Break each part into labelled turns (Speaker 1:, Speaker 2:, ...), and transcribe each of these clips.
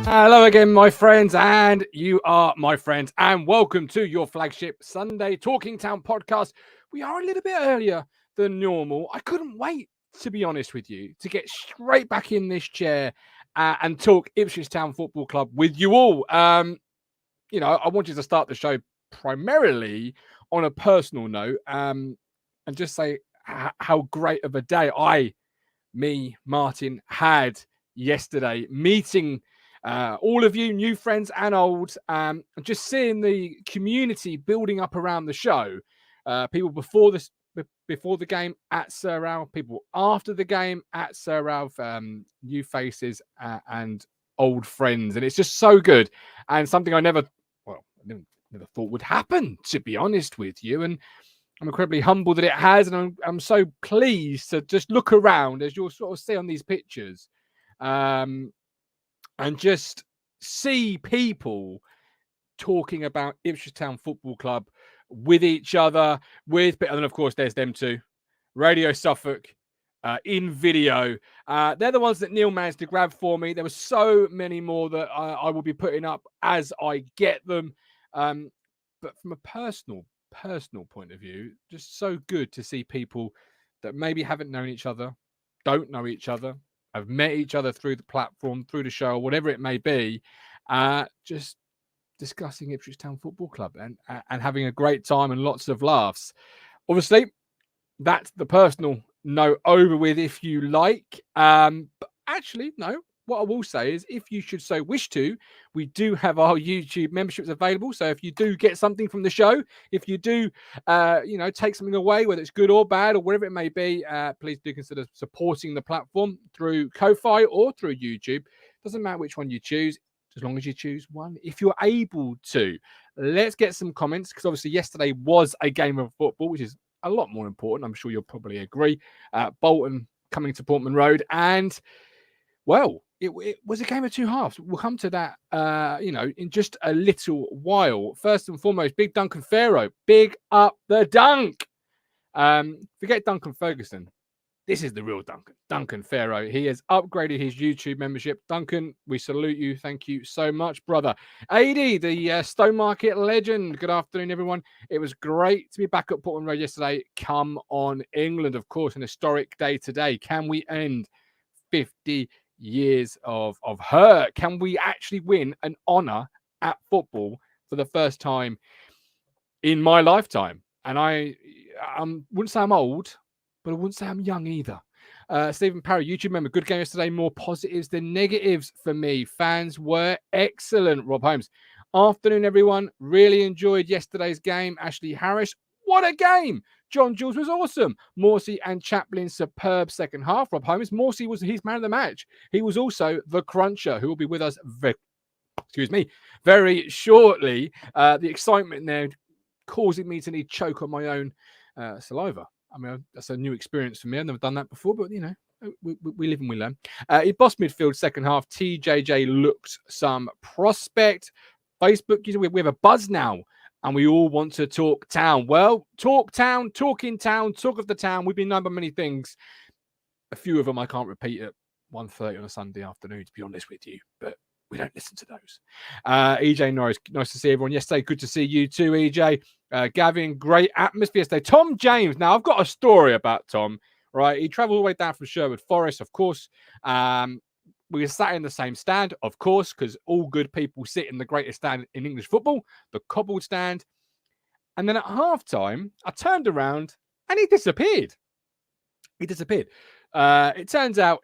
Speaker 1: Hello again, my friends, and you are my friends, and welcome to your flagship Sunday Talking Town podcast. We are a little bit earlier than normal. I couldn't wait, to be honest with you, to get straight back in this chair and talk Ipswich Town Football Club with you all. I wanted to start the show primarily on a personal note and just say how great of a day Martin, had yesterday, meeting all of you, new friends and old, just seeing the community building up around the show. People before the game at Sir Ralph, people after the game at Sir Ralph, new faces and old friends, and it's just so good, and something I never thought would happen, to be honest with you. And I'm incredibly humbled that it has, and I'm so pleased to just look around, as you'll sort of see on these pictures. And just see people talking about Ipswich Town Football Club with each other, and then of course there's them too, Radio Suffolk in video. They're the ones that Neil managed to grab for me. There were so many more that I will be putting up as I get them. But from a personal point of view, just so good to see people that maybe haven't known each other, don't know each other, have met each other through the platform, through the show, whatever it may be, just discussing Ipswich Town Football Club and having a great time and lots of laughs. Obviously, that's the personal note over with, if you like. But actually, no. What I will say is, if you should so wish to, we do have our YouTube memberships available. So if you do get something from the show, if you do, take something away, whether it's good or bad or whatever it may be, please do consider supporting the platform through Ko-Fi or through YouTube. Doesn't matter which one you choose, as long as you choose one. If you're able to, let's get some comments, because obviously yesterday was a game of football, which is a lot more important. I'm sure you'll probably agree. Bolton coming to Portman Road, and well, it was a game of two halves. We'll come to that, in just a little while. First and foremost, big Duncan Farrow. Big up the dunk. Forget Duncan Ferguson. This is the real Duncan. Duncan Farrow. He has upgraded his YouTube membership. Duncan, we salute you. Thank you so much, brother. AD, the Stone Market legend. Good afternoon, everyone. It was great to be back at Portman Road yesterday. Come on, England. Of course, an historic day today. Can we end 50 years of hurt? Can we actually win an honour at football for the first time in my lifetime? And I wouldn't say I'm old, but I wouldn't say I'm young either. Stephen Parry, YouTube member, good game yesterday, more positives than negatives for me. Fans were excellent. Rob Holmes, afternoon everyone, really enjoyed yesterday's game. Ashley Harris, what a game. John Jules was awesome. Morsy and Chaplin, superb second half. Rob Holmes, Morsy was his man of the match. He was also the cruncher, who will be with us very shortly. The excitement there causing me to need choke on my own saliva. I mean, that's a new experience for me. I've never done that before, but, we live and we learn. In boss midfield second half, TJJ looked some prospect. Facebook, we have a buzz now. And we all want to talk town. Well, talk town, talk in town, talk of the town. We've been known by many things. A few of them I can't repeat at 1:30 on a Sunday afternoon, to be honest with you. But we don't listen to those. EJ Norris, nice to see everyone yesterday. Good to see you too, EJ. Gavin, great atmosphere yesterday. Tom James. Now, I've got a story about Tom, right? He travelled all the way down from Sherwood Forest, of course. We were sat in the same stand, of course, because all good people sit in the greatest stand in English football, the cobbled stand. And then at halftime, I turned around and he disappeared. It turns out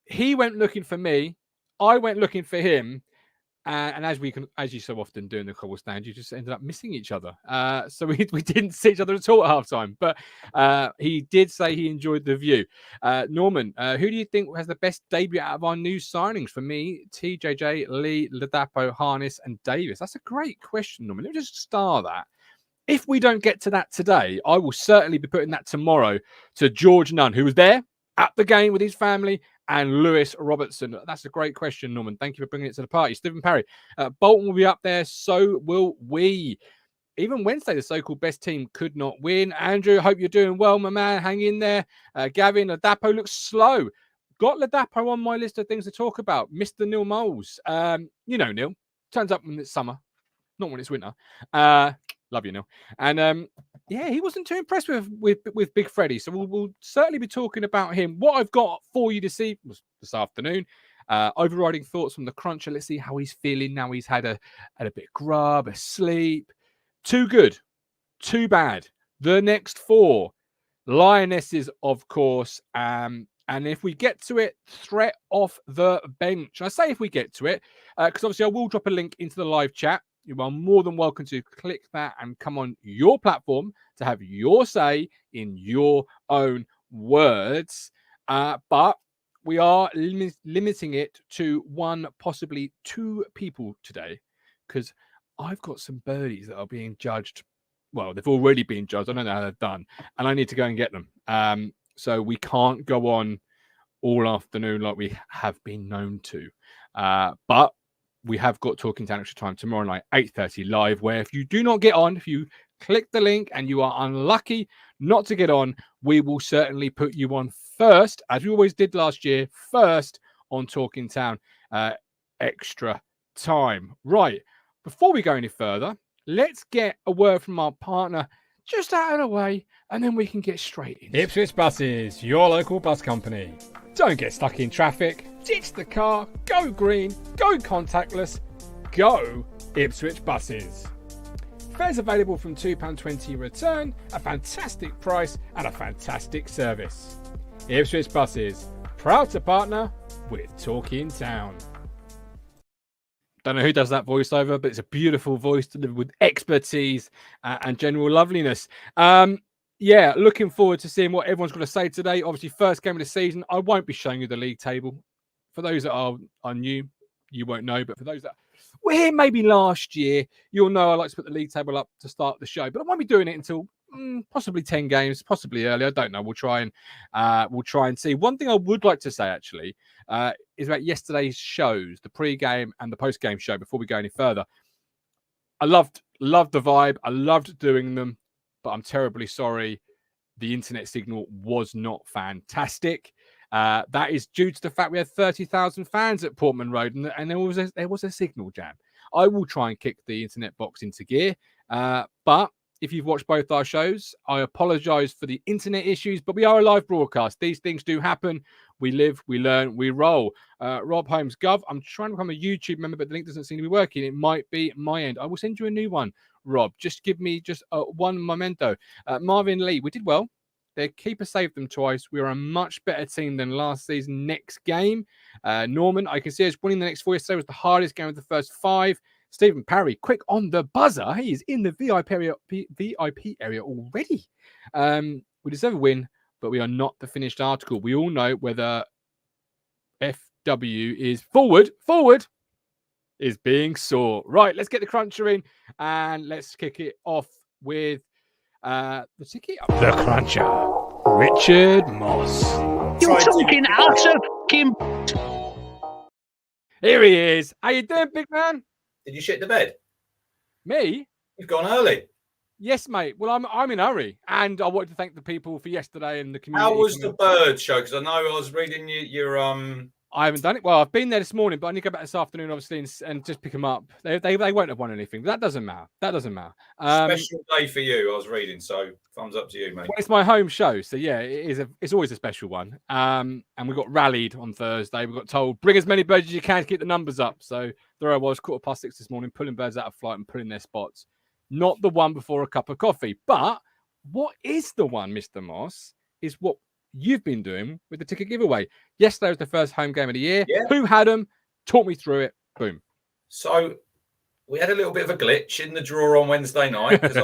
Speaker 1: he went looking for me. I went looking for him. And as you so often do in the cobble stand, you just ended up missing each other. So we didn't see each other at all at halftime. But he did say he enjoyed the view. Norman, who do you think has the best debut out of our new signings? For me, TJJ, Lee, Ladapo, Harness, and Davis. That's a great question, Norman. Let me just star that. If we don't get to that today, I will certainly be putting that tomorrow to George Nunn, who was there at the game with his family, and Lewis Robertson. That's a great question, Norman. Thank you for bringing it to the party. Stephen Parry, Bolton will be up there. So will we. Even Wednesday, the so-called best team could not win. Andrew, hope you're doing well, my man. Hang in there. Gavin, Ladapo looks slow. Got Ladapo on my list of things to talk about. Mr. Neil Moles. You know Neil. Turns up when it's summer, not when it's winter. Love you, Neil. And yeah, he wasn't too impressed with Big Freddie. So we'll certainly be talking about him. What I've got for you this afternoon. Overriding thoughts from the cruncher. Let's see how he's feeling now. He's had a bit of grub, a sleep. Too good, too bad. The next 4 Lionesses, of course. And if we get to it, threat off the bench. I say if we get to it, because obviously I will drop a link into the live chat. You are more than welcome to click that and come on your platform to have your say in your own words. But we are limiting it to 1, possibly 2 people today, because I've got some birdies that are being judged. Well, they've already been judged. I don't know how they've done. And I need to go and get them. So we can't go on all afternoon like we have been known to. But we have got Talking Town Extra Time tomorrow night, 8:30 live, where if you do not get on, if you click the link and you are unlucky not to get on, we will certainly put you on first, as we always did last year, first on Talking Town Extra Time. Right. Before we go any further, let's get a word from our partner just out of the way, and then we can get straight in. Ipswich Buses, your local bus company. Don't get stuck in traffic. Ditch the car. Go green. Go contactless. Go Ipswich Buses. Fares available from £2.20 return, a fantastic price and a fantastic service. Ipswich Buses, proud to partner with Talking Town. Don't know who does that voiceover, but it's a beautiful voice delivered with expertise and general loveliness. Yeah, looking forward to seeing what everyone's going to say today. Obviously, first game of the season. I won't be showing you the league table. For those that are new, you won't know. But for those that were here maybe last year, you'll know I like to put the league table up to start the show. But I won't be doing it until possibly 10 games, possibly early. I don't know. We'll try and see. One thing I would like to say, actually, is about yesterday's shows, the pre-game and the post-game show, before we go any further. I loved the vibe. I loved doing them, but I'm terribly sorry. The internet signal was not fantastic. That is due to the fact we had 30,000 fans at Portman Road, and there was a signal jam. I will try and kick the internet box into gear, but if you've watched both our shows, I apologise for the internet issues, but we are a live broadcast. These things do happen. We live, we learn, we roll. Rob Holmes, Gov, I'm trying to become a YouTube member, but the link doesn't seem to be working. It might be my end. I will send you a new one, Rob. Just give me one memento. Marvin Lee, we did well. Their keeper saved them twice. We are a much better team than last season. Next game, Norman, I can see us winning the next 4 yesterday was the hardest game of the first 5. Stephen Parry, quick on the buzzer. He is in the VIP area already. We deserve a win, but we are not the finished article. We all know whether FW is forward is being sore. Right, let's get the cruncher in and let's kick it off with the ticket. The cruncher, Richard Moss.
Speaker 2: You're talking out of Kim.
Speaker 1: Here he is. How you doing, big man?
Speaker 3: Did you shit the bed?
Speaker 1: Me?
Speaker 3: You've gone early.
Speaker 1: Yes, mate. Well, I'm in a hurry, and I wanted to thank the people for yesterday and the community.
Speaker 3: How was the bird show? Because I know I was reading your
Speaker 1: I haven't done it. Well, I've been there this morning, but I need to go back this afternoon, obviously, and just pick them up. They won't have won anything. But that doesn't matter.
Speaker 3: Special day for you. I was reading, so thumbs up to you, mate.
Speaker 1: Well, it's my home show, so yeah, it's always a special one. And we got rallied on Thursday. We got told bring as many birds as you can to keep the numbers up. So there I was, 6:15 this morning, pulling birds out of flight and pulling their spots. Not the one before a cup of coffee, but what is the one, Mr. Moss? Is what you've been doing with the ticket giveaway. Yesterday was the first home game of the year. Yeah. Who had them? Talk me through it. Boom.
Speaker 3: So we had a little bit of a glitch in the draw on Wednesday night because I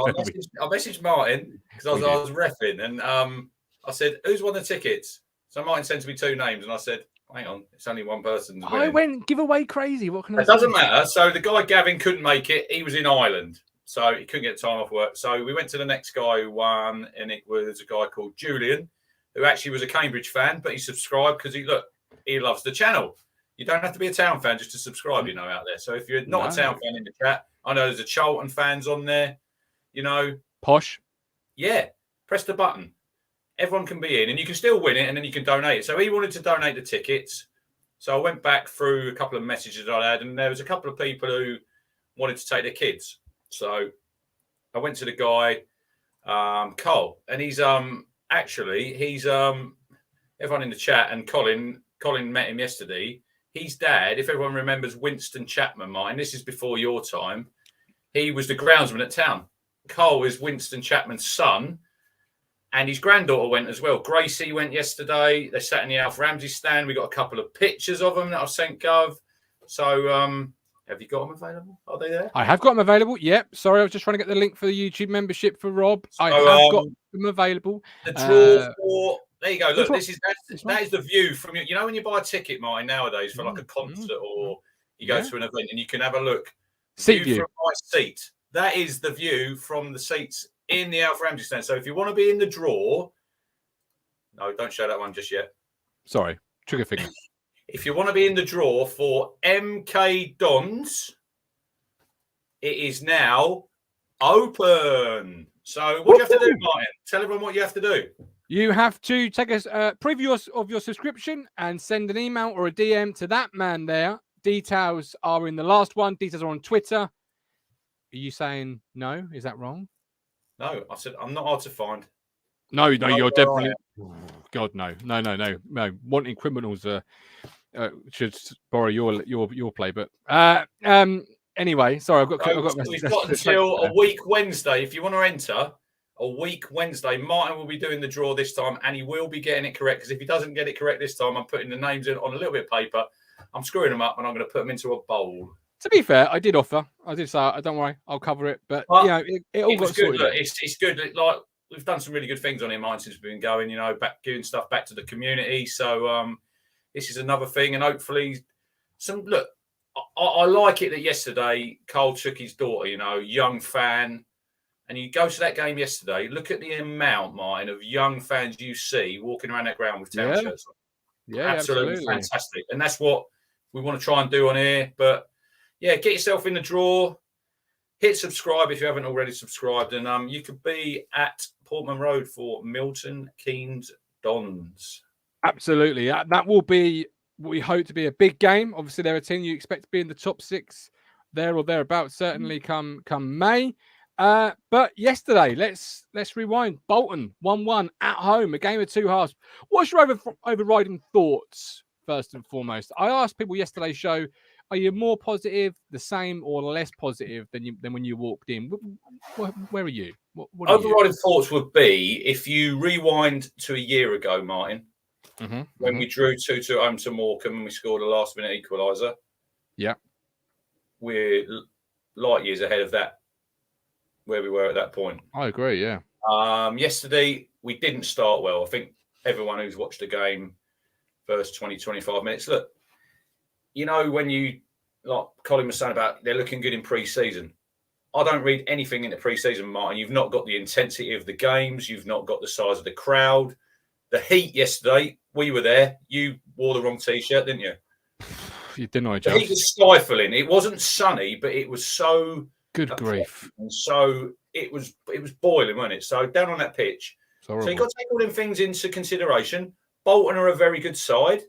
Speaker 3: messaged Martin because I was reffing and I said, "Who's won the tickets?" So Martin sent me 2 names and I said, "Hang on, it's only one person."
Speaker 1: I went giveaway crazy. What can I say?
Speaker 3: It doesn't matter. So the guy Gavin couldn't make it. He was in Ireland. So he couldn't get the time off work. So we went to the next guy who won, and it was a guy called Julian, who actually was a Cambridge fan, but he subscribed because he loves the channel. You don't have to be a Town fan just to subscribe, out there. So if you're not a Town fan in the chat, I know there's a Charlton fans on there,
Speaker 1: Posh.
Speaker 3: Yeah, press the button. Everyone can be in, and you can still win it, and then you can donate it. So he wanted to donate the tickets. So I went back through a couple of messages I had, and there was a couple of people who wanted to take their kids. So I went to the guy, Cole, and he's everyone in the chat, and Colin met him yesterday. His dad, if everyone remembers Winston Chapman, mine, this is before your time, he was the groundsman at Town. Cole is Winston Chapman's son, and his granddaughter went as well. Gracie went yesterday. They sat in the Alf Ramsey stand. We got a couple of pictures of them that I've sent Gov. So have you got them available? Are they there?
Speaker 1: I have got them available. Yep. Sorry, I was just trying to get the link for the YouTube membership for Rob.
Speaker 3: So,
Speaker 1: I have got them available.
Speaker 3: The draw for... There you go. Look, that is the view from you. You know when you buy a ticket, Martin, nowadays for like a concert or you go to an event and you can have a look.
Speaker 1: Seat view.
Speaker 3: From my seat. That is the view from the seats in the Alf Ramsey stand. So if you want to be in the draw, no, don't show that one just yet.
Speaker 1: Sorry, trigger finger.
Speaker 3: If you want to be in the draw for MK Dons, it is now open. So what do you have to do, Martin? Tell everyone what you have to do.
Speaker 1: You have to take a preview of your subscription and send an email or a DM to that man there. Details are in the last one. Details are on Twitter. Are you saying no? Is that wrong?
Speaker 3: No, I said I'm not hard to find.
Speaker 1: No, you're definitely. Oh, God, no. Wanting criminals should borrow your play, but anyway, sorry, We've
Speaker 3: got until a week Wednesday. If you want to enter a week Wednesday, Martin will be doing the draw this time, and he will be getting it correct. Because if he doesn't get it correct this time, I'm putting the names in on a little bit of paper. I'm screwing them up, and I'm going to put them into a bowl.
Speaker 1: To be fair, I did offer. I did say, don't worry, I'll cover it. But it all got sorted.
Speaker 3: Look, it's good. Like we've done some really good things on here, Martin, since we've been going. Back giving stuff back to the community. So this is another thing, and hopefully, look. I like it that yesterday Cole took his daughter. Young fan, and you go to that game yesterday. Look at the amount, Martin, of young fans you see walking around that ground with Town shirts on.
Speaker 1: Yeah,
Speaker 3: absolutely fantastic, and that's what we want to try and do on here. But yeah, get yourself in the draw. Hit subscribe if you haven't already subscribed, and you could be at Portman Road for Milton Keynes Dons.
Speaker 1: Absolutely, that will be what we hope to be a big game. Obviously, they're a team you expect to be in the top 6 there or thereabouts. Certainly, come May. But yesterday, let's rewind. Bolton 1-1 at home, a game of 2 halves. What's your overriding thoughts first and foremost? I asked people yesterday's show, are you more positive, the same, or less positive than when you walked in? Where are you? What
Speaker 3: overriding thoughts would be if you rewind to a year ago, Martin, when we drew 2-2 home to Morecambe and we scored a last-minute equaliser.
Speaker 1: Yeah,
Speaker 3: we're light years ahead of that, where we were at that point.
Speaker 1: I agree. Yeah.
Speaker 3: Yesterday we didn't start well. I think everyone who's watched the game, first 20-25 minutes, look. When you, like Colin was saying about they're looking good in pre-season. I don't read anything into pre-season, Martin. You've not got the intensity of the games. You've not got the size of the crowd. The heat yesterday, we were there. You wore the wrong T-shirt, didn't you?
Speaker 1: You didn't,
Speaker 3: The heat was stifling. It wasn't sunny, but it was so...
Speaker 1: Good grief.
Speaker 3: And so it was boiling, wasn't it? So down on that pitch. So you've got to take all them things into consideration. Bolton are a very good side.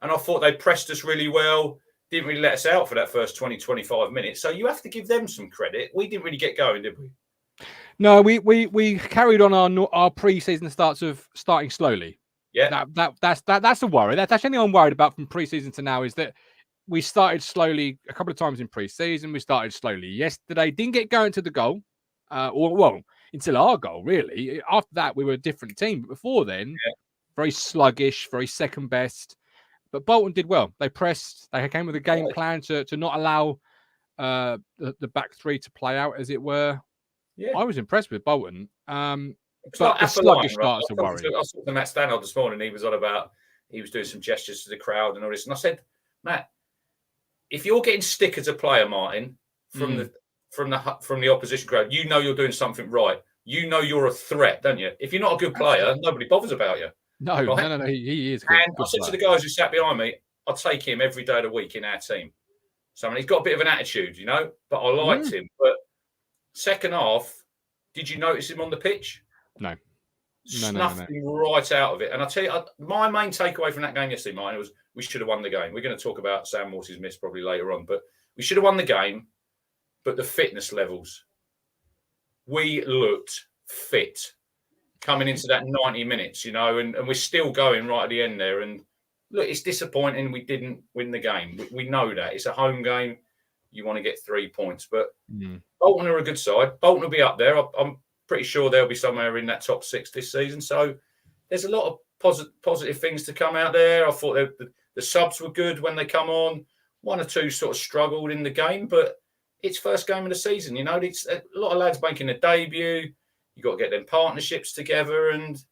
Speaker 3: And I thought they pressed us really well, didn't really let us out for that first 20-25 minutes. So you have to give them some credit. We didn't really get going, did we?
Speaker 1: No, we carried on our pre-season starting slowly.
Speaker 3: Yeah,
Speaker 1: that's a worry. That's actually I'm worried about from pre-season to now is that we started slowly a couple of times in pre-season. We started slowly yesterday. Didn't get going to the goal, until our goal really. After that, we were a different team. But before then, very sluggish, very second best. But Bolton did well. They pressed. They came with a game plan to not allow the back three to play out, as it were. Yeah. I was impressed with Bolton. But the sluggish starts to worry.
Speaker 3: I saw the Matt Stanhope this morning. He was on about, he was doing some gestures to the crowd and all this. And I said, Matt, if you're getting stick as a player, Martin, from from the opposition crowd, you know you're doing something right. You know you're a threat, don't you? If you're not a good player, nobody bothers about you.
Speaker 1: No,
Speaker 3: right?
Speaker 1: no. He is good.
Speaker 3: And I said to the guys who sat behind me, I'd take him every day of the week in our team. So I mean, he's got a bit of an attitude, you know, but I liked him. But second half, did you notice him on the pitch?
Speaker 1: No.
Speaker 3: Snuffed him right out of it. And I tell you, my main takeaway from that game yesterday, mine, was we should have won the game. We're going to talk about Sam Morsy's miss probably later on, but we should have won the game. But the fitness levels, we looked fit coming into that 90 minutes, you know, and we're still going right at the end there. And look, it's disappointing we didn't win the game. We know that. It's a home game. You want to get 3 points. But Bolton are a good side. Bolton will be up there. I'm pretty sure they'll be somewhere in that top 6 this season. So there's a lot of positive things to come out there. I thought the subs were good when they come on. 1 or 2 sort of struggled in the game, but it's first game of the season. You know, it's a lot of lads making a debut. You got to get them partnerships together, and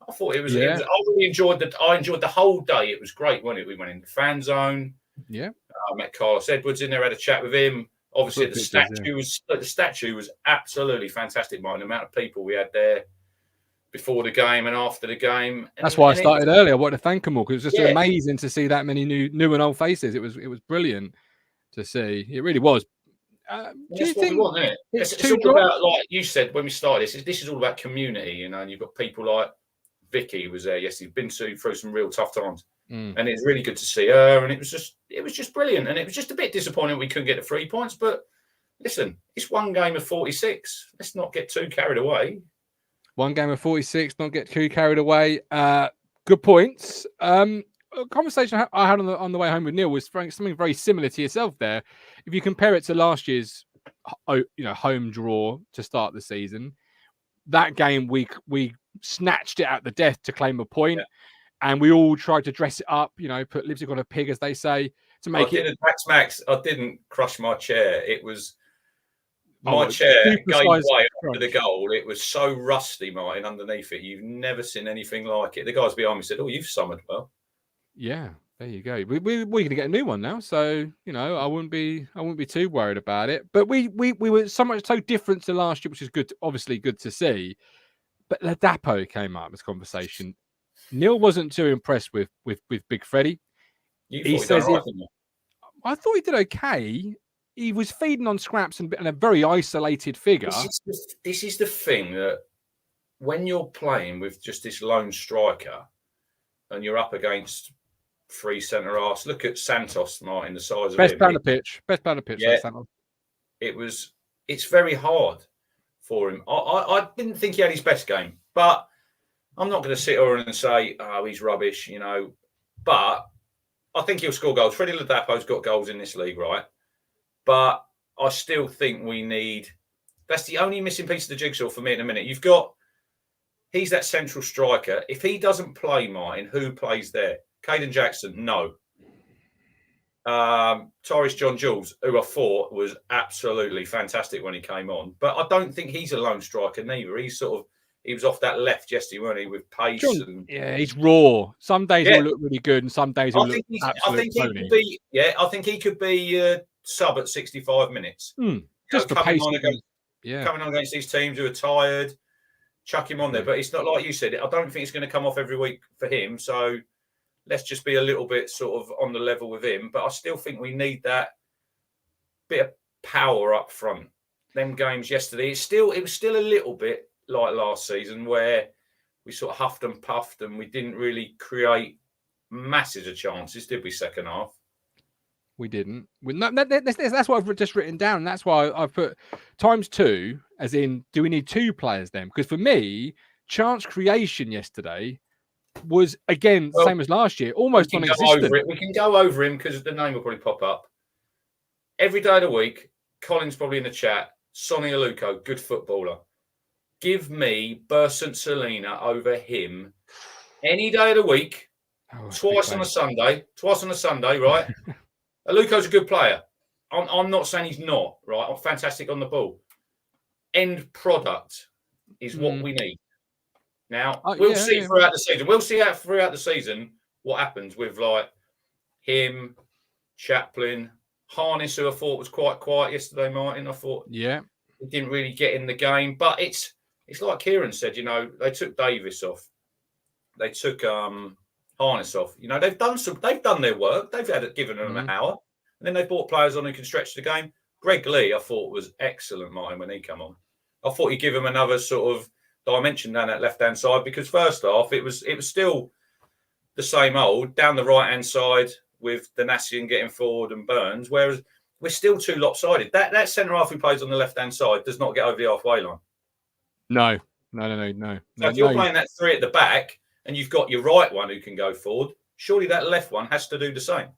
Speaker 3: I thought it was. I really enjoyed that. I enjoyed the whole day. It was great, wasn't it? We went in the fan zone.
Speaker 1: Yeah,
Speaker 3: I met Carlos Edwards in there. Had a chat with him. Obviously, the statue was absolutely fantastic. The amount of people we had there before the game and after the game.
Speaker 1: That's why I started earlier. I wanted to thank them all because it was just amazing to see that many new and old faces. It was brilliant to see. It really was. Do you think
Speaker 3: it's all about, like you said when we started this is all about community, you know, and you've got people like Vicky was there yesterday, been through some real tough times. And it's really good to see her, and it was just brilliant. And it was just a bit disappointing we couldn't get the 3 points, but listen, it's one game of 46. Let's not get too carried away.
Speaker 1: One game of 46, not get too carried away. Good points. A conversation I had on the way home with Neil was something very similar to yourself there. If you compare it to last year's home draw to start the season, that game we snatched it at the death to claim a point, and we all tried to dress it up, you know, put lipstick on a pig, as they say, to make it.
Speaker 3: Max, I didn't crush my chair. It was my chair gave way after the goal. It was so rusty, Martin, underneath it. You've never seen anything like it. The guys behind me said, "Oh, you've summoned well."
Speaker 1: Yeah, there you go. We're going to get a new one now, so you know I wouldn't be too worried about it. But we were so different to last year, which is good. Obviously, good to see. But Ladapo came up as conversation. Neil wasn't too impressed with Big Freddie. He says, I thought he did okay. He was feeding on scraps and a very isolated figure.
Speaker 3: This is the thing that when you're playing with just this lone striker and you're up against 3 centre halves. Look at Santos, Martin, the size of him.
Speaker 1: Best player on the pitch.
Speaker 3: Yeah, it's very hard for him. I didn't think he had his best game, but I'm not going to sit here and say, oh, he's rubbish, you know. But I think he'll score goals. Freddie Ladapo's got goals in this league, right? But I still think that's the only missing piece of the jigsaw for me in a minute. He's that central striker. If he doesn't play, Martin, who plays there? Caden Jackson, no. Torres John Jules, who I thought was absolutely fantastic when he came on. But I don't think he's a lone striker neither. He was off that left yesterday, wasn't he, with pace.
Speaker 1: Yeah, he's raw. Some days he'll look really good and some days he'll look absolutely phony.
Speaker 3: I think he could be sub at 65 minutes.
Speaker 1: Just for pace.
Speaker 3: Coming on against these teams who are tired, chuck him on there. But it's not like you said. I don't think it's going to come off every week for him. So let's just be a little bit sort of on the level with him. But I still think we need that bit of power up front. Them games yesterday, it was still a little bit like last season where we sort of huffed and puffed and we didn't really create masses of chances, did we, second half?
Speaker 1: We didn't. That's what I've just written down. That's why I've put ×2, as in, do we need 2 players then? Because for me, chance creation yesterday was, again, same as last year, almost non-existent.
Speaker 3: We can go over him because the name will probably pop up. Every day of the week, Colin's probably in the chat, Sonny Aluko, good footballer. Give me Bursant Selena over him any day of the week, twice on a Sunday, right? Aluko's a good player. I'm not saying he's not, right? I'm fantastic on the ball. End product is what we need. Now, we'll see throughout the season. We'll see throughout the season what happens with like him, Chaplin, Harness, who I thought was quite quiet yesterday, Martin. I thought he didn't really get in the game. But it's like Kieran said, they took Davis off. They took Harness off. They've done their work. They've given them an hour. And then they brought players on who can stretch the game. Greg Lee, I thought, was excellent, Martin, when he came on. I thought he'd give him another sort of dimension down that left-hand side, because first half, it was still the same old down the right-hand side with Danassian getting forward and Burns, whereas we're still too lopsided. That centre-half who plays on the left-hand side does not get over the halfway line.
Speaker 1: No.
Speaker 3: So if you're playing that three at the back and you've got your right one who can go forward, surely that left one has to do the same.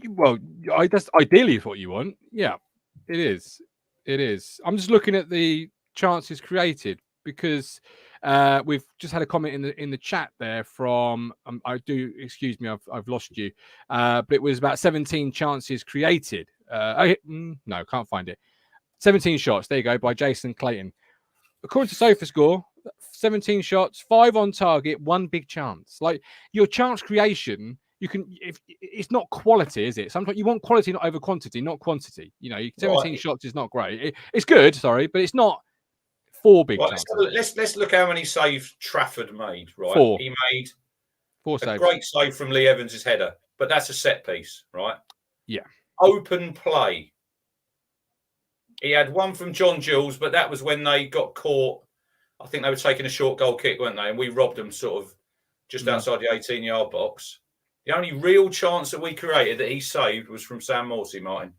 Speaker 1: Well, that's ideally what you want. Yeah, it is. I'm just looking at the chances created, because we've just had a comment in the chat there from excuse me, I've lost you, but it was about 17 chances created. No, can't find it. 17 shots. There you go, by Jason Clayton. According to SofaScore, 17 shots, 5 on target, 1 big chance. Like, your chance creation, if it's not quality, is it? Sometimes you want quality, not over quantity, not quantity. 17 shots is not great. It's good, sorry, but it's not 4 big chances.
Speaker 3: Let's look how many saves Trafford made. Right,
Speaker 1: 4.
Speaker 3: He made
Speaker 1: 4
Speaker 3: a
Speaker 1: saves.
Speaker 3: Great save from Lee Evans' header, but that's a set piece, right?
Speaker 1: Yeah.
Speaker 3: Open play. He had one from John Jules, but that was when they got caught. I think they were taking a short goal kick, weren't they? And we robbed them sort of just outside the 18-yard box. The only real chance that we created that he saved was from Sam Morsy, Martin,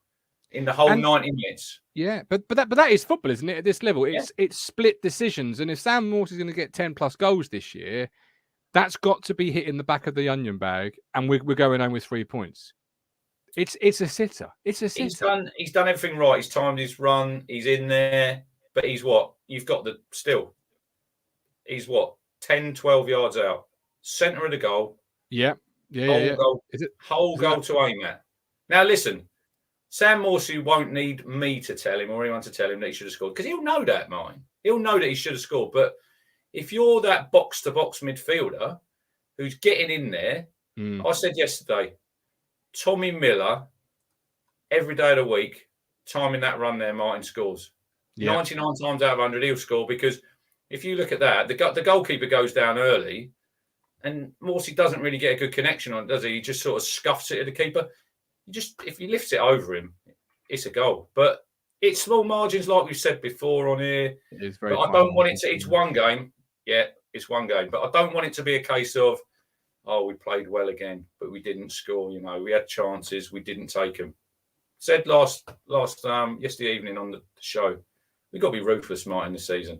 Speaker 3: in the whole 90 minutes.
Speaker 1: Yeah, but that is football, isn't it? At this level, it's split decisions. And if Sam Morsy is going to get 10 plus goals this year, that's got to be hitting the back of the onion bag, and we're going home with 3 points. It's a sitter. It's a sitter.
Speaker 3: He's done everything right. He's timed his run. He's in there. But he's what? You've got he's what? 10, 12 yards out. Centre of the goal.
Speaker 1: Yeah.
Speaker 3: Goal, whole goal to aim at. Now, listen. Sam Morsy won't need me to tell him or anyone to tell him that he should have scored, because he'll know that, Martin. He'll know that he should have scored. But if you're that box-to-box midfielder who's getting in there, I said yesterday, Tommy Miller, every day of the week, timing that run there, Martin scores. 99 times out of 100, he'll score, because if you look at that, the goalkeeper goes down early and Morsy doesn't really get a good connection on it, does he? He just sort of scuffs it at the keeper. If he lifts it over him, it's a goal. But it's small margins, like we've said before on here.
Speaker 1: It is very.
Speaker 3: But I don't want it to. It's one game. Yeah, it's one game. But I don't want it to be a case of, we played well again, but we didn't score. We had chances, we didn't take them. Said yesterday evening on the show, we've got to be ruthless, Martin, this season.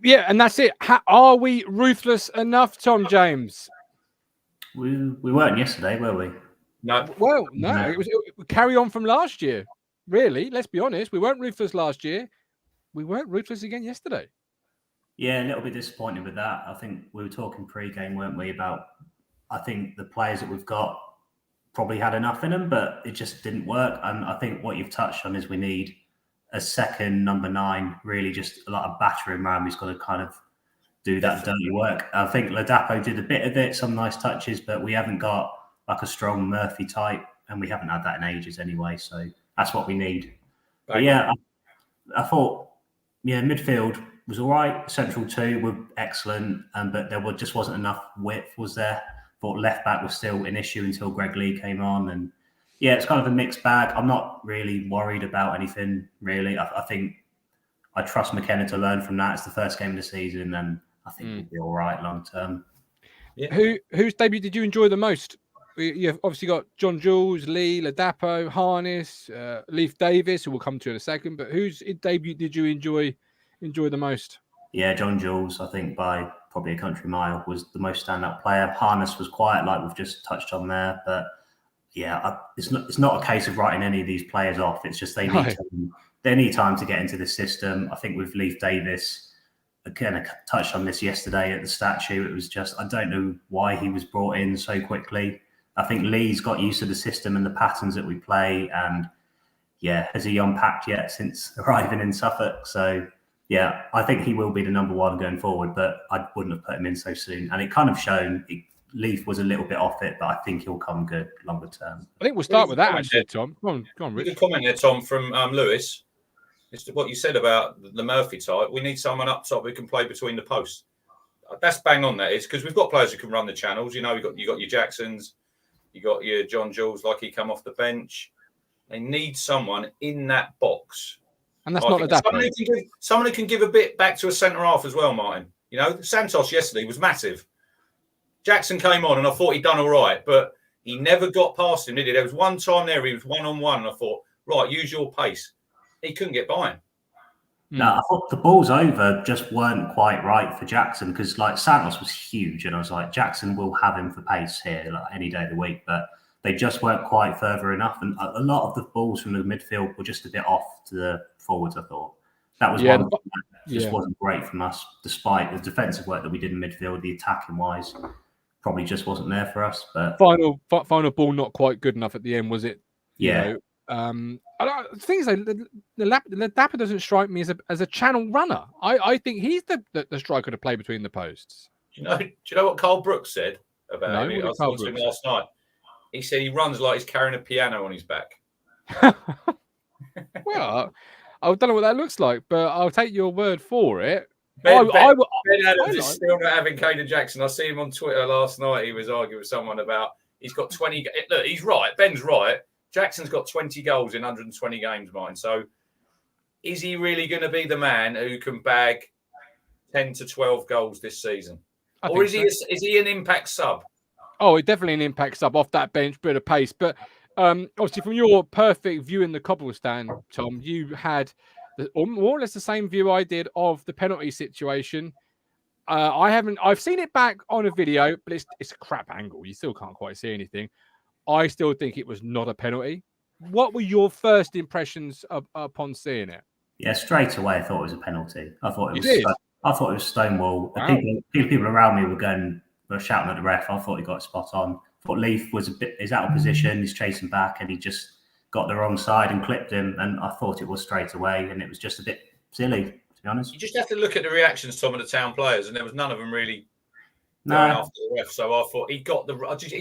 Speaker 1: Yeah, and that's it. Are we ruthless enough, Tom James?
Speaker 4: We weren't yesterday, were we?
Speaker 3: No.
Speaker 1: Well, no. It was carry on from last year. Really, let's be honest. We weren't ruthless last year. We weren't ruthless again yesterday.
Speaker 4: Yeah, a little bit disappointed with that. I think we were talking pre-game, weren't we, about I think the players that we've got probably had enough in them, but it just didn't work. And I think what you've touched on is we need a second number 9, really just a lot of battering ram who's got to kind of do that dirty work. I think Ladapo did a bit of it, some nice touches, but we haven't got like a strong Murphy type, and we haven't had that in ages anyway. So that's what we need. But yeah, I thought, midfield was all right. Central 2 were excellent, but there just wasn't enough width, was there? Thought left back was still an issue until Greg Lee came on. And yeah, it's kind of a mixed bag. I'm not really worried about anything, really. I think I trust McKenna to learn from that. It's the first game of the season, and I think we'll be all right long term.
Speaker 1: Yeah. Whose debut did you enjoy the most? You've obviously got John Jules, Lee, Ladapo, Harness, Leif Davis, who we'll come to in a second. But whose debut did you enjoy the most?
Speaker 4: Yeah, John Jules, I think by probably a country mile, was the most standout player. Harness was quiet, like we've just touched on there. But yeah, it's not a case of writing any of these players off. It's just they need time to get into the system. I think with Leif Davis, again, I touched on this yesterday at the statue. It was just, I don't know why he was brought in so quickly. I think Lee's got used to the system and the patterns that we play. And yeah, has he unpacked yet since arriving in Suffolk? So yeah, I think he will be the number 1 going forward, but I wouldn't have put him in so soon. And it kind of shown, Leaf was a little bit off it, but I think he'll come good longer term.
Speaker 1: I think we'll start with that actually, Tom. Go on, Rich.
Speaker 3: Good comment there, Tom, from Lewis. It's what you said about the Murphy type. We need someone up top who can play between the posts. That's bang on, that is, because we've got players who can run the channels. You got your Jacksons, you got your John Jules, like he come off the bench. They need someone in that box,
Speaker 1: and that's not a
Speaker 3: someone who can give a bit back to a centre half as well, Martin. Santos yesterday was massive. Jackson came on, and I thought he'd done all right, but he never got past him, did he? There was one time there he was 1-on-1, and I thought, right, use your pace. He couldn't get by him.
Speaker 4: No, I thought the balls over just weren't quite right for Jackson because, like, Santos was huge, and I was like, Jackson will have him for pace here, like, any day of the week, but they just weren't quite further enough, and a lot of the balls from the midfield were just a bit off to the forwards. I thought that was one that just wasn't great from us, despite the defensive work that we did in midfield. The attacking wise, probably just wasn't there for us. But
Speaker 1: final ball not quite good enough at the end, was it?
Speaker 4: Yeah.
Speaker 1: The thing is, the Dapper doesn't strike me as a channel runner. I think he's the striker to play between the posts.
Speaker 3: Do you know what Carl Brooks said about him? I was talking to him last night. He said he runs like he's carrying a piano on his back.
Speaker 1: Well, I don't know what that looks like, but I'll take your word for it.
Speaker 3: Ben Adams is still not having Caden Jackson. I see him on Twitter last night. He was arguing with someone about he's got 20. Look, he's right. Ben's right. Jackson's got 20 goals in 120 games, Martin. So is he really going to be the man who can bag 10 to 12 goals this season? Or is he an impact sub?
Speaker 1: Oh, definitely an impact sub off that bench, bit of pace. But obviously, from your perfect view in the cobblestone, Tom, you had more or less the same view I did of the penalty situation. I've seen it back on a video, but it's a crap angle. You still can't quite see anything. I still think it was not a penalty. What were your first impressions upon seeing it?
Speaker 4: Yeah, straight away I thought it was a penalty. I thought it was Stonewall.
Speaker 1: Wow.
Speaker 4: People around me were shouting at the ref. I thought he got spot on. I thought Leaf is out of position. He's chasing back, and he just got the wrong side and clipped him. And I thought it was straight away, and it was just a bit silly, to be honest.
Speaker 3: You just have to look at the reactions, Tom, of the Town players, and there was none of them really going after the ref. So I thought he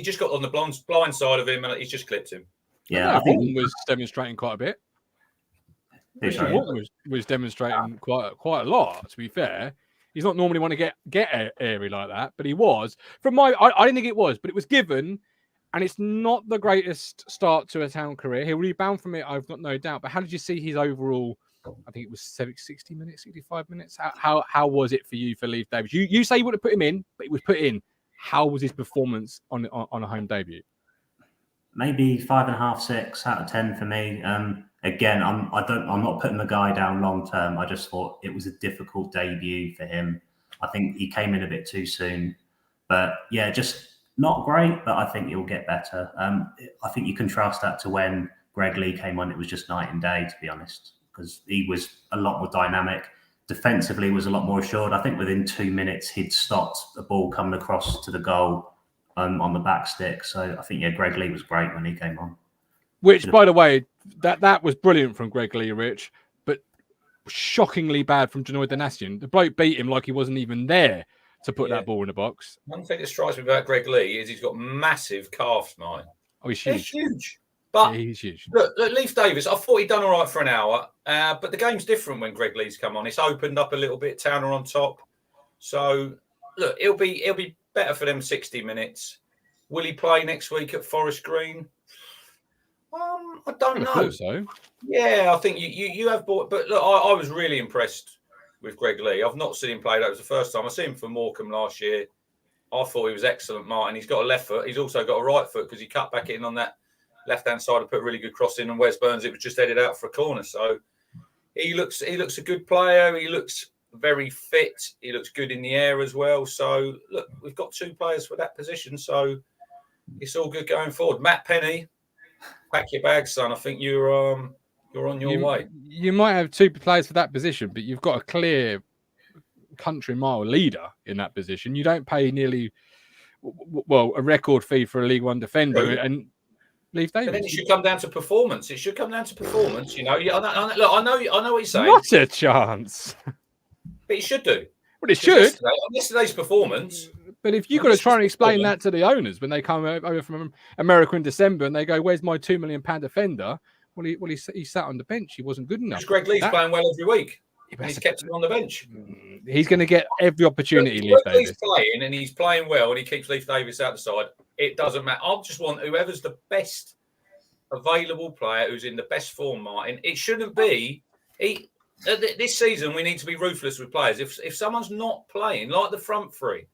Speaker 3: just got on the blind side of him, and he's just clipped him.
Speaker 4: Yeah,
Speaker 1: I think Bolton was demonstrating quite a bit. Bolton was demonstrating quite a lot. To be fair, he's not normally want to get airy like that, but he was. I didn't think it was, but it was given, and it's not the greatest start to a Town career. He'll rebound from it, I've got no doubt. But how did you see his overall? I think it was 60 minutes, 65 minutes. How was it for you for Leif Davis? You say you would have put him in, but he was put in. How was his performance on a home debut?
Speaker 4: Maybe 5.5, 6 out of 10 for me. Again, I'm not putting the guy down long term. I just thought it was a difficult debut for him. I think he came in a bit too soon, but yeah, just not great. But I think he'll get better. I think you contrast that to when Greg Lee came on. It was just night and day, to be honest, because he was a lot more dynamic. Defensively, was a lot more assured. I think within 2 minutes, he'd stopped a ball coming across to the goal on the back stick. So I think, Greg Lee was great when he came on.
Speaker 1: Which, by the way, that was brilliant from Greg Lee, Rich, but shockingly bad from Janoy Danasian. The bloke beat him like he wasn't even there to put that ball in the box.
Speaker 3: One thing that strikes me about Greg Lee is he's got massive calves, Martin.
Speaker 1: Oh, he's huge.
Speaker 3: They're huge. But
Speaker 1: yeah, he's huge.
Speaker 3: Look, Leif Davis, I thought he'd done all right for an hour, but the game's different when Greg Lee's come on. It's opened up a little bit. Town are on top. So, look, it'll be better for them 60 minutes. Will he play next week at Forest Green? I don't know.
Speaker 1: I so.
Speaker 3: Yeah, I think you have bought, but look, I was really impressed with Greg Lee. I've not seen him play. That was the first time I seen him for Morecambe last year. I thought he was excellent, Martin. He's got a left foot. He's also got a right foot because he cut back in on that left-hand side and put a really good cross in. And Wes Burns, it was just headed out for a corner. So he looks a good player. He looks very fit. He looks good in the air as well. So look, we've got two players for that position. So it's all good going forward. Matt Penny, pack your bags, son. I think you're on your way. You
Speaker 1: might have two players for that position, but you've got a clear country mile leader in that position. You don't pay nearly, a record fee for a League One defender, and Leif Davis.
Speaker 3: But then it should come down to performance. It should come down to performance. I know what you're saying.
Speaker 1: Not a chance.
Speaker 3: But it should do.
Speaker 1: Well, it should.
Speaker 3: Yesterday's performance,
Speaker 1: But if you've got to try and explain that to the owners when they come over from America in December and they go, "Where's my £2 million defender?" Well, he sat on the bench. He wasn't good enough.
Speaker 3: Because Greg Lee's playing well every week. And he's kept him on the bench.
Speaker 1: He's going to get every opportunity.
Speaker 3: Leaf Davis. He's playing and he's playing well, and he keeps Leif Davis out the side. It doesn't matter. I just want whoever's the best available player who's in the best form, Martin. It shouldn't be. This season, we need to be ruthless with players. If someone's not playing, like the front three,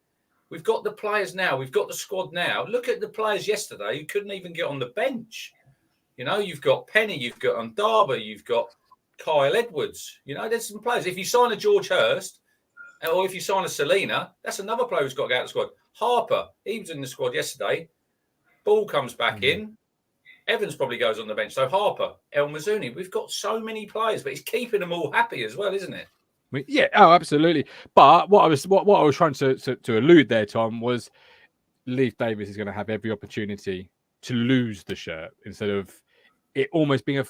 Speaker 3: we've got the players now. We've got the squad now. Look at the players yesterday who couldn't even get on the bench. You know, you've got Penny, you've got Undaba, you've got Kyle Edwards. You know, there's some players. If you sign a George Hurst, or if you sign a Selena, that's another player who's got to get out of the squad. Harper, he was in the squad yesterday. Ball comes back in. Evans probably goes on the bench. So Harper, El Mazzuni, we've got so many players, but he's keeping them all happy as well, isn't it?
Speaker 1: Yeah, oh, absolutely. But what I was trying to allude there, Tom, was Leif Davis is going to have every opportunity to lose the shirt instead of it almost being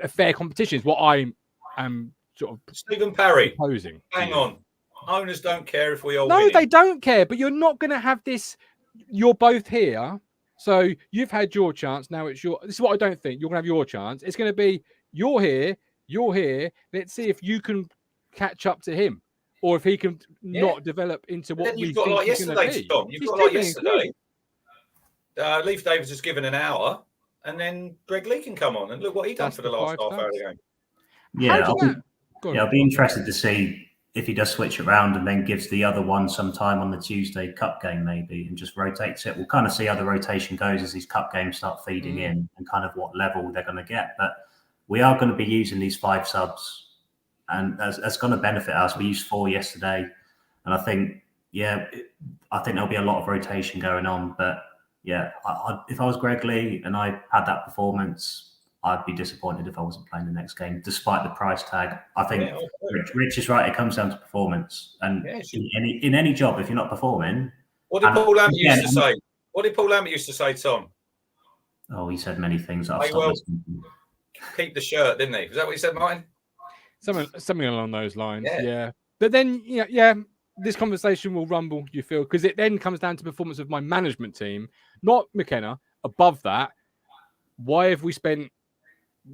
Speaker 1: a fair competition. Is what I am sort of
Speaker 3: Stephen Parry
Speaker 1: proposing.
Speaker 3: Hang on, owners don't care if we all.
Speaker 1: No, they don't care. But you're not going to have this. You're both here. So you've had your chance. Now it's your. This is what I don't think. You're going to have your chance. It's going to be you're here. Let's see if you can catch up to him, or if he can not develop into what we think he's going to be.
Speaker 3: Tom, you've got like yesterday. Leif Davis has given an hour, and then Greg Lee can come on and look what he done for the last half hour of the game.
Speaker 4: Yeah, I'll be interested to see if he does switch around and then gives the other one some time on the Tuesday cup game maybe and just rotates it. We'll kind of see how the rotation goes as these cup games start feeding in and kind of what level they're going to get. But we are going to be using these 5 subs, and that's going to benefit us. We used 4 yesterday, and I think there'll be a lot of rotation going on. But yeah, if I was Greg Lee and I had that performance, I'd be disappointed if I wasn't playing the next game, despite the price tag. I think Rich is right. It comes down to performance. And in any job, if you're not performing...
Speaker 3: What did Paul Lambert used to say? What did Paul Lambert used to say, Tom?
Speaker 4: Oh, he said many things.
Speaker 3: Keep the shirt, didn't he? Was that what he said, Martin?
Speaker 1: Something along those lines, yeah. But then, this conversation will rumble, you feel, because it then comes down to performance of my management team, not McKenna. Above that, why have we spent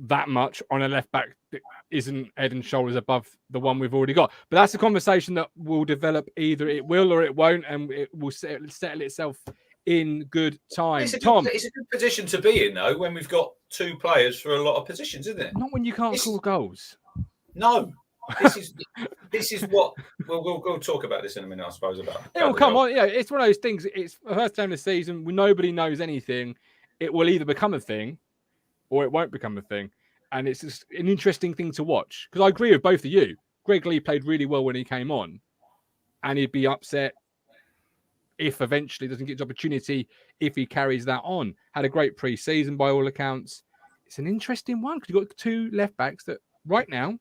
Speaker 1: that much on a left back that isn't head and shoulders above the one we've already got? But that's a conversation that will develop. Either it will or it won't, and it will settle itself in good time.
Speaker 3: It's a good position to be in, though, when we've got 2 players for a lot of positions, isn't it?
Speaker 1: Not when you can't score goals.
Speaker 3: No, this is what we'll talk about this in a minute, I suppose. About
Speaker 1: come on, it's one of those things. It's the first time of the season when nobody knows anything. It will either become a thing or it won't become a thing. And it's just an interesting thing to watch. Because I agree with both of you. Greg Lee played really well when he came on. And he'd be upset if eventually doesn't get the opportunity if he carries that on. Had a great pre-season by all accounts. It's an interesting one because you've got 2 left backs that right now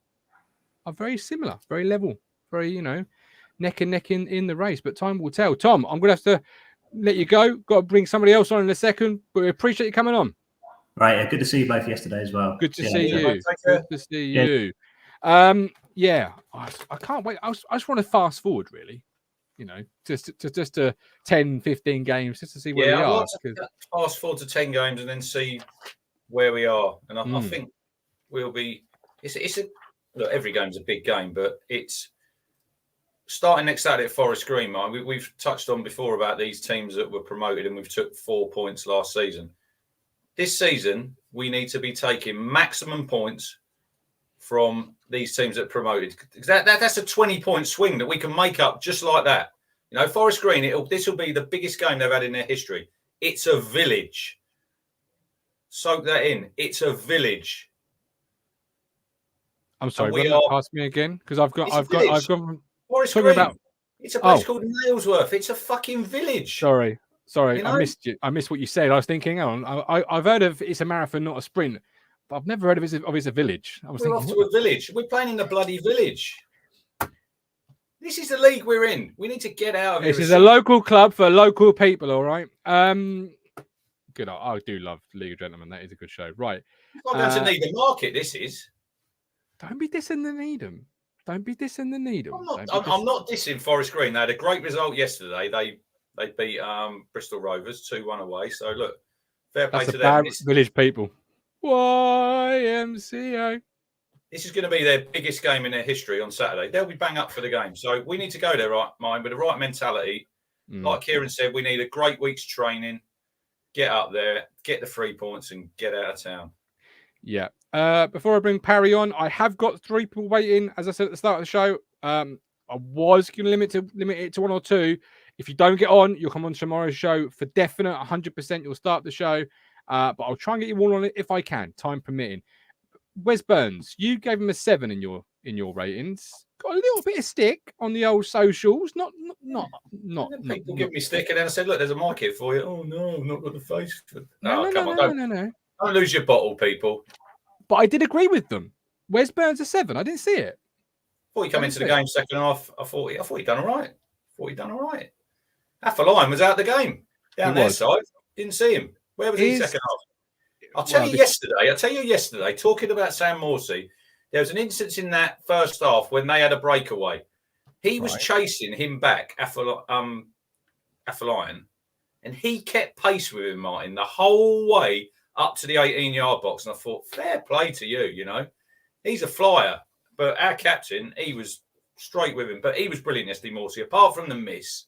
Speaker 1: are very similar, very level, very, neck and neck in the race. But time will tell. Tom, I'm going to have to let you go. Got to bring somebody else on in a second, but we appreciate you coming on.
Speaker 4: Right, good to see you both yesterday as well.
Speaker 1: Good to see you. Good to see you. I can't wait. I just want to fast forward, really. Just to 10, 15 games, just to see where we are.
Speaker 3: Fast forward to 10 games and then see where we are. And I think we'll be. Look, every game's a big game, but it's starting next Saturday at Forest Green, Mike. We've touched on before about these teams that were promoted, and we've took 4 points last season. This season, we need to be taking maximum points from these teams that promoted. That's a 20-point swing that we can make up just like that. Forest Green, this will be the biggest game they've had in their history. It's a village. Soak that in. It's a village.
Speaker 1: I'm sorry, run that past me again because I've got
Speaker 3: Forest Green. It's a place called Nailsworth. It's a fucking village.
Speaker 1: Sorry, I missed you. I missed what you said. I was thinking, I've heard of it's a marathon, not a sprint, but I've never heard of it's a village.
Speaker 3: We're off to a village. We're playing in the bloody village. This is the league we're in. We need to get out of here.
Speaker 1: This is a local club for local people. All right. Good. I do love League of Gentlemen. That is a good show. Right.
Speaker 3: It's not going to need the market. This is.
Speaker 1: Don't be dissing the Needham. I'm not
Speaker 3: dissing Forest Green. They had a great result yesterday. They They beat Bristol Rovers 2-1 away. So look, fair play
Speaker 1: That's
Speaker 3: to
Speaker 1: a
Speaker 3: them.
Speaker 1: bad village people. YMCA.
Speaker 3: This is going to be their biggest game in their history on Saturday. They'll be bang up for the game. So we need to go there, right, mind, with the right mentality. Like Kieran said, we need a great week's training. Get up there, get the 3 points, and get out of town.
Speaker 1: Yeah. Before I bring Parry on, I have got 3 people waiting. As I said at the start of the show, I was going to limit it to 1 or 2. If you don't get on, you'll come on tomorrow's show for definite. 100%, you'll start the show. But I'll try and get you all on it if I can, time permitting. Wes Burns, you gave him a 7 in your ratings. Got a little bit of stick on the old socials. Not.
Speaker 3: People give me stick, and then I said, "Look, there's a mic here for you." Oh no, I've not got the face.
Speaker 1: No.
Speaker 3: Don't lose your bottle, people.
Speaker 1: But I did agree with them. Wes Burns a 7. I didn't see it.
Speaker 3: Before you come into the game second half, I thought he'd done all right. Affeline was out the game down their side. Didn't see him. Where was he second half? I'll tell you yesterday, talking about Sam Morsy, there was an instance in that first half when they had a breakaway. He was chasing him back, Affeline, and he kept pace with him, Martin, the whole way up to the 18-yard box. And I thought, fair play to you, you know. He's a flyer. But our captain, he was straight with him. But he was brilliant yesterday, Morsy. Apart from the miss,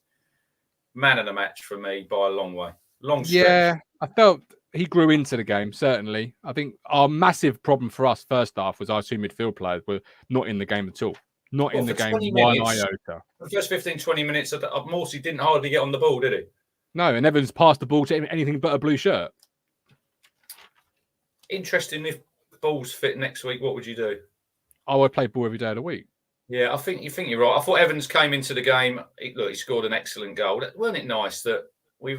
Speaker 3: man of the match for me by a long way. Long stretch.
Speaker 1: Yeah, I felt he grew into the game, certainly. I think our massive problem for us first half was our 2 midfield players were not in the game at all. Not in the game one iota.
Speaker 3: The first 15, 20 minutes, Morsy didn't hardly get on the ball, did he?
Speaker 1: No, and Evans passed the ball to anything but a blue shirt.
Speaker 3: Interesting, if balls fit next week, what would you do?
Speaker 1: I would play ball every day of the week.
Speaker 3: Yeah, I think you're right. I thought Evans came into the game. He scored an excellent goal. Wasn't it nice that we've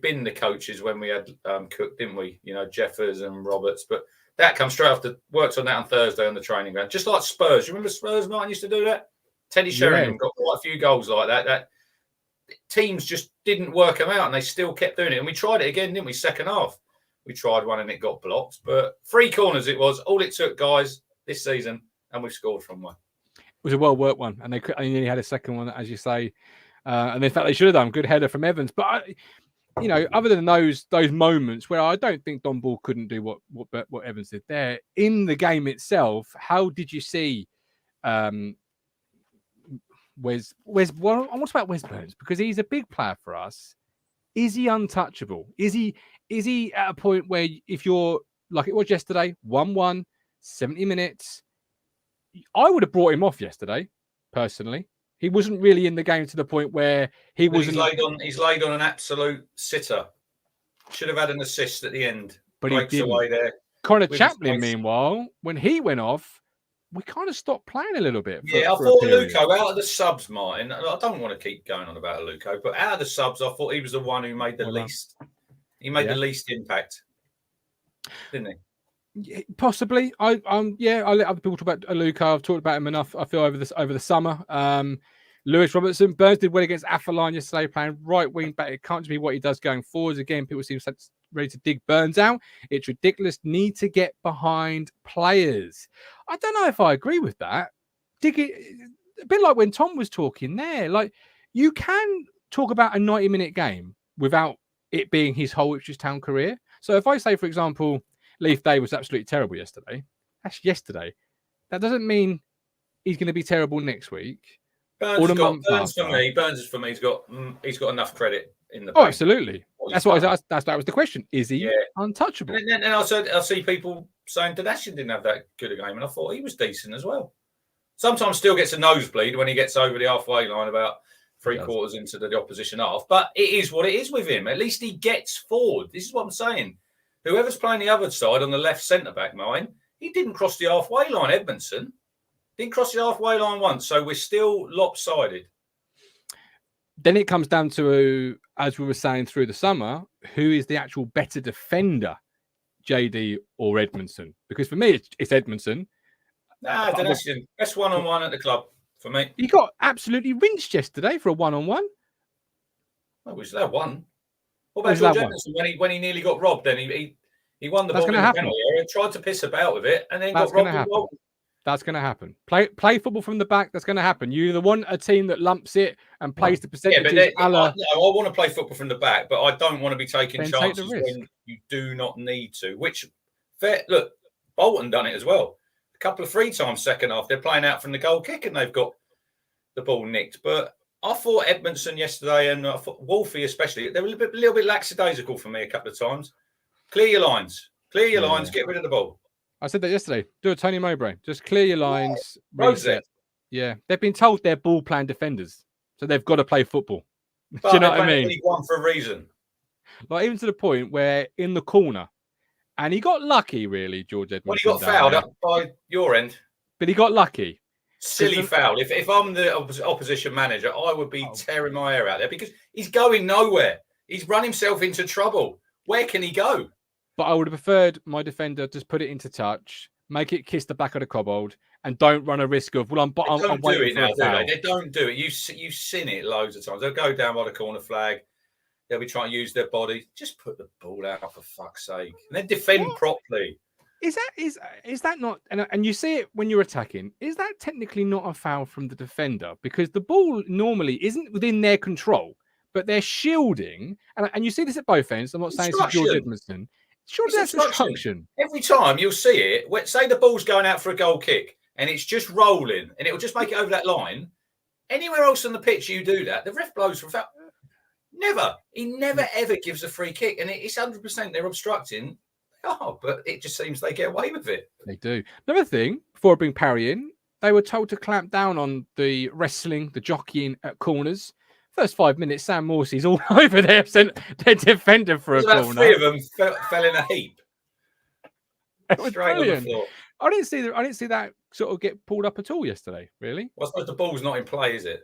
Speaker 3: been the coaches when we had Cook, didn't we? You know, Jeffers and Roberts. But that comes straight after, worked on that on Thursday on the training ground. Just like Spurs. You remember Spurs, Martin, used to do that? Teddy Sheringham got quite a few goals like that. That teams just didn't work them out and they still kept doing it. And we tried it again, didn't we? Second half. We tried one and it got blocked. But 3 corners it was. All it took, guys, this season. And we've scored from one.
Speaker 1: It was a well-worked one. And they only had a second one, as you say. And in fact, they should have done. Good header from Evans. But, you know, other than those moments where I don't think Don Ball couldn't do what Evans did there, in the game itself, how did you see Wes? Well, I want to talk about Wes Burns because he's a big player for us. Is he untouchable? Is he at a point where if you're like it was yesterday, 1-1, 70 minutes, I would have brought him off yesterday, personally. He wasn't really in the game to the point where he wasn't.
Speaker 3: He's laid on an absolute sitter. Should have had an assist at the end.
Speaker 1: But
Speaker 3: breaks
Speaker 1: he didn't.
Speaker 3: Away there.
Speaker 1: Connor Chaplin, meanwhile, when he went off, we kind of stopped playing a little bit.
Speaker 3: I thought Luco, out of the subs, Martin, I don't want to keep going on about Luco, but out of the subs, I thought he was the one who made the least. He made the least impact, didn't he?
Speaker 1: Possibly. I let other people talk about Luca. I've talked about him enough, I feel, over the summer. Lewis Robertson, Burns did well against Affeline yesterday, playing right wing back. It can't be what he does going forwards. Again, people seem ready to dig Burns out. It's ridiculous. Need to get behind players. I don't know if I agree with that. Dig it a bit like when Tom was talking there. Like, you can talk about a 90-minute game without it being his whole Ipswich Town career. So if I say, for example, Leif Day was absolutely terrible yesterday. That's yesterday. That doesn't mean he's going to be terrible next week.
Speaker 3: Burns for me. He's got enough credit in the.
Speaker 1: Oh, absolutely. That was the question. Is he untouchable?
Speaker 3: And I see people saying Dadashian didn't have that good a game, and I thought he was decent as well. Sometimes still gets a nosebleed when he gets over the halfway line about 3/4 into the opposition half. But it is what it is with him. At least he gets forward. This is what I'm saying. Whoever's playing the other side on the left centre-back, mine, he didn't cross the halfway line, Edmondson. Didn't cross the halfway line once, so we're still lopsided.
Speaker 1: Then it comes down to, as we were saying through the summer, who is the actual better defender, JD or Edmondson? Because for me, it's Edmondson.
Speaker 3: Nah, Dadashian, best one-on-one at the club for me.
Speaker 1: He got absolutely rinsed yesterday for a one-on-one.
Speaker 3: Oh, was that one? What about George Edmondson when he nearly got robbed? Then he won the ball in the penalty area, tried to piss about with it, and then got robbed.
Speaker 1: That's going to happen. Play football from the back. That's going to happen. You either want a team that lumps it and plays the percentages.
Speaker 3: I want to play football from the back, but I don't want to be taking chances when you do not need to. Look, Bolton done it as well. A couple of 3 times second half, they're playing out from the goal kick and they've got the ball nicked. But I thought Edmondson yesterday and I thought Wolfie especially, they were a little bit lackadaisical for me a couple of times. Clear your lines. Clear your lines. Get rid of the ball.
Speaker 1: I said that yesterday. Do a Tony Mowbray. Just clear your lines. Reset. Yeah. They've been told they're ball plan defenders. So they've got to play football.
Speaker 3: But
Speaker 1: do you know what I mean?
Speaker 3: League One for a reason.
Speaker 1: Like even to the point where in the corner, and he got lucky, really, George Edmondson.
Speaker 3: Well, he got fouled up by your end.
Speaker 1: But he got lucky.
Speaker 3: Silly foul. If I'm the opposition manager, I would be tearing my hair out there because he's going nowhere. He's run himself into trouble. Where can he go?
Speaker 1: But I would have preferred my defender just put it into touch, make it kiss the back of the cobbled, and don't run a risk of, I'm waiting for a foul.
Speaker 3: They don't do it. You've seen it loads of times. They'll go down by the corner flag. They'll be trying to use their body. Just put the ball out for fuck's sake. And then defend properly. Is
Speaker 1: that not, and you see it when you're attacking, is that technically not a foul from the defender? Because the ball normally isn't within their control, but they're shielding. And you see this at both ends. I'm not saying it's George Edmondson. Surely that's instruction.
Speaker 3: Every time you'll see it, say the ball's going out for a goal kick and it's just rolling and it'll just make it over that line. Anywhere else on the pitch you do that, the ref blows for a foul. Never. He never, ever gives a free kick. And it's 100% they're obstructing. Oh, but it just seems they get away with it.
Speaker 1: They do. Another thing, before I bring Parry in, they were told to clamp down on the wrestling, the jockeying at corners. First 5 minutes, Sam Morsy's all over there, sent their defender for a corner.
Speaker 3: 3 of them fell in a heap.
Speaker 1: It was brilliant. I didn't see that sort of get pulled up at all yesterday, really.
Speaker 3: Well, I suppose the ball's not in play, is it?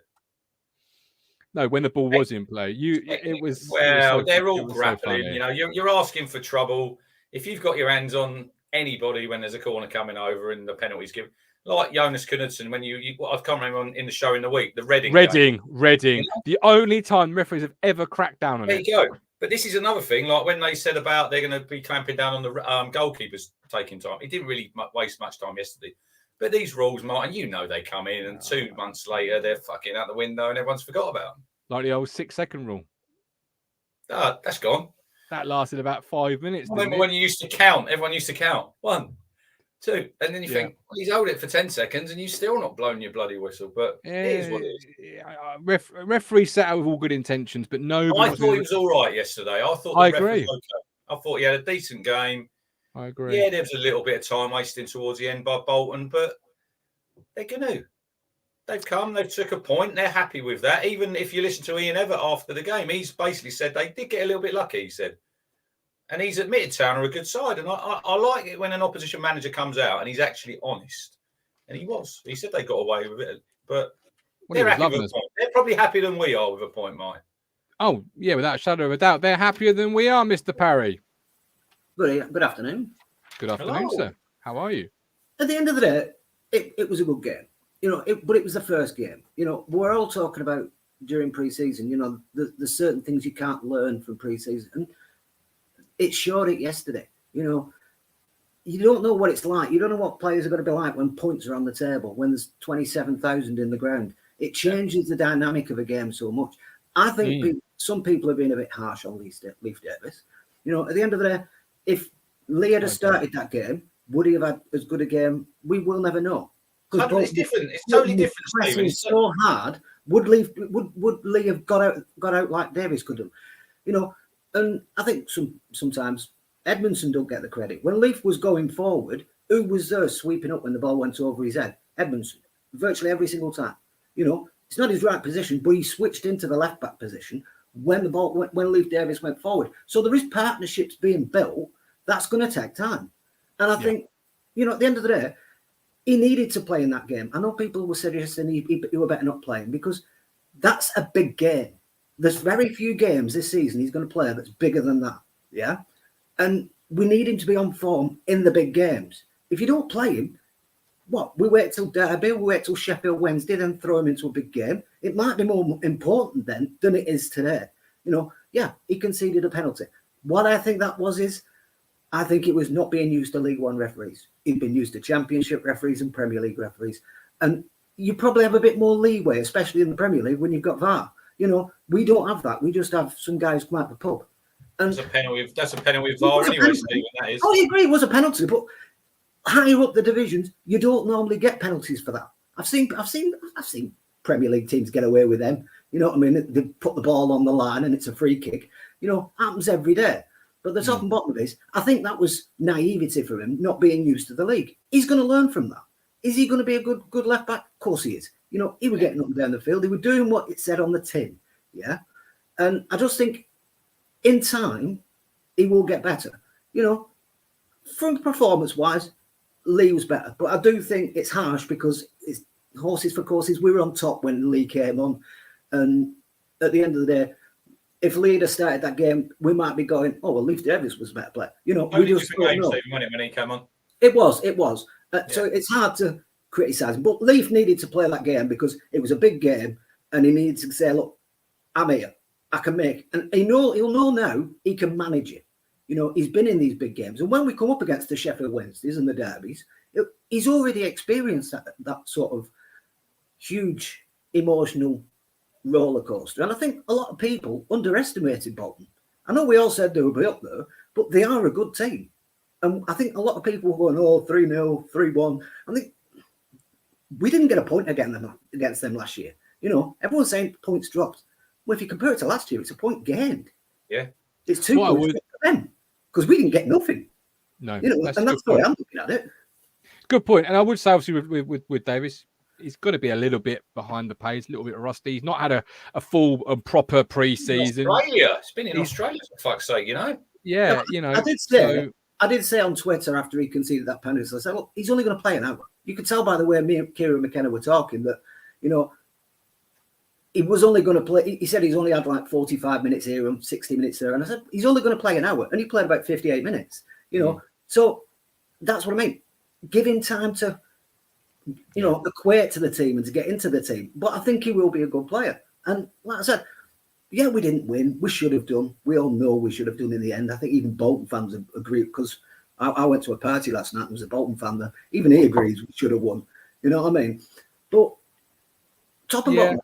Speaker 1: No, when the ball was in play, it was.
Speaker 3: Well, they're all grappling. So you're asking for trouble. If you've got your hands on anybody when there's a corner coming over and the penalty's given, like Jonas Knudsen, when I've come remember in the show in the week, the Reading. The only time referees have ever cracked down on it. There you go. But this is another thing, like when they said about they're going to be clamping down on the goalkeepers taking time. It didn't really waste much time yesterday. But these rules, Martin, they come in and 2 months later, they're fucking out the window and everyone's forgot about them.
Speaker 1: Like the old 6-second rule.
Speaker 3: That's gone.
Speaker 1: That lasted about 5 minutes.
Speaker 3: I remember when you used to count, everyone used to count 1, 2, and then you think, well, he's held it for 10 seconds and you're still not blowing your bloody whistle. But it is what it is.
Speaker 1: Referee set out with all good intentions, but no.
Speaker 3: I thought he was all right yesterday. I agree. Was okay. I thought he had a decent game.
Speaker 1: I agree.
Speaker 3: Yeah, there was a little bit of time wasting towards the end by Bolton, but they're going to. They've come, they've took a point, they're happy with that. Even if you listen to Ian Evatt after the game, he's basically said they did get a little bit lucky, he said. And he's admitted Town are a good side. And I like it when an opposition manager comes out and he's actually honest. And he was. He said they got away with it. But they're happy with a point. They're probably happier than we are with a point, Mike.
Speaker 1: Oh, yeah, without a shadow of a doubt. They're happier than we are, Mr. Parry.
Speaker 2: Good afternoon.
Speaker 1: Good afternoon, sir. How are you?
Speaker 2: At the end of the day, it was a good game. But it was the first game. We're all talking about during pre-season, there's certain things you can't learn from pre-season. And it showed it yesterday. You don't know what it's like. You don't know what players are going to be like when points are on the table, when there's 27,000 in the ground. It changes the dynamic of a game so much. I think some people have been a bit harsh on Leif Davis. At the end of the day, if Lee had started that game, would he have had as good a game? We will never know.
Speaker 3: It's different. It's totally different.
Speaker 2: Pressing so hard, would Lee have got out like Davis could have? And I think sometimes Edmondson don't get the credit. When Leif was going forward, who was there sweeping up when the ball went over his head? Edmondson, virtually every single time. It's not his right position, but he switched into the left back position when Leif Davis went forward. So there is partnerships being built. That's going to take time, and I think at the end of the day, he needed to play in that game. I know people were suggesting he were better not playing because that's a big game. There's very few games this season he's going to play that's bigger than that. Yeah. And we need him to be on form in the big games. If you don't play him, we wait till Derby, we wait till Sheffield Wednesday, then throw him into a big game. It might be more important then than it is today. He conceded a penalty. What I think that was is I think it was not being used to League One referees. He'd been used to Championship referees and Premier League referees. And you probably have a bit more leeway, especially in the Premier League when you've got VAR. You know, we don't have that. We just have some guys come out the pub. And
Speaker 3: that's a penalty of VAR anyway, Stephen, that is.
Speaker 2: Oh, I agree, it was a penalty, but higher up the divisions, you don't normally get penalties for that. I've seen Premier League teams get away with them. You know what I mean? They put the ball on the line and it's a free kick. You know, happens every day. But the top and bottom of this, I think that was naivety for him, not being used to the league. He's going to learn from that. Is he going to be a good left back? Of course he is. You know, he was getting up and down the field. He was doing what it said on the tin. Yeah. And I just think in time, he will get better. You know, from performance-wise, Lee was better. But I do think it's harsh because it's horses for courses. We were on top when Lee came on. And at the end of the day, if Lee had started that game, we might be going, oh, well, Leif Davis was a better player. You know, we just don't know.
Speaker 3: When he came on.
Speaker 2: It was. So it's hard to criticise him. But Leif needed to play that game because it was a big game and he needed to say, look, I'm here. I can make. And he'll know now he can manage it. You know, he's been in these big games. And when we come up against the Sheffield Wednesdays and the derbies, he's already experienced that sort of huge emotional roller coaster. And I think a lot of people underestimated Bolton. I know we all said they would be up there, but they are a good team. And I think a lot of people were going, 3-0, 3-1. I think we didn't get a point against them last year. You know, everyone's saying points dropped. Well, if you compare it to last year, it's a point gained.
Speaker 3: Yeah.
Speaker 2: It's 2 points for them because we didn't get nothing.
Speaker 1: No.
Speaker 2: You know, that's the way I'm looking at it.
Speaker 1: Good point. And I would say, obviously, with Davis, he's got to be a little bit behind the pace, a little bit rusty. He's not had a full and proper pre-season.
Speaker 3: Australia. It's been in Australia, for fuck's sake, you know?
Speaker 1: Yeah, you know.
Speaker 2: I did say on Twitter after he conceded that penalty, I said, look, he's only going to play an hour. You could tell by the way me and Kieran McKenna were talking that, you know, he was only going to play. He said he's only had like 45 minutes here and 60 minutes there. And I said, he's only going to play an hour. And he played about 58 minutes, you know. So that's what I mean. Give him time to, you know, equate to the team and to get into the team. But I think he will be a good player. And like I said, yeah, we didn't win. We should have done. We all know we should have done in the end. I think even Bolton fans agree because I went to a party last night and there was a Bolton fan there. Even he agrees we should have won. You know what I mean? But top and bottom,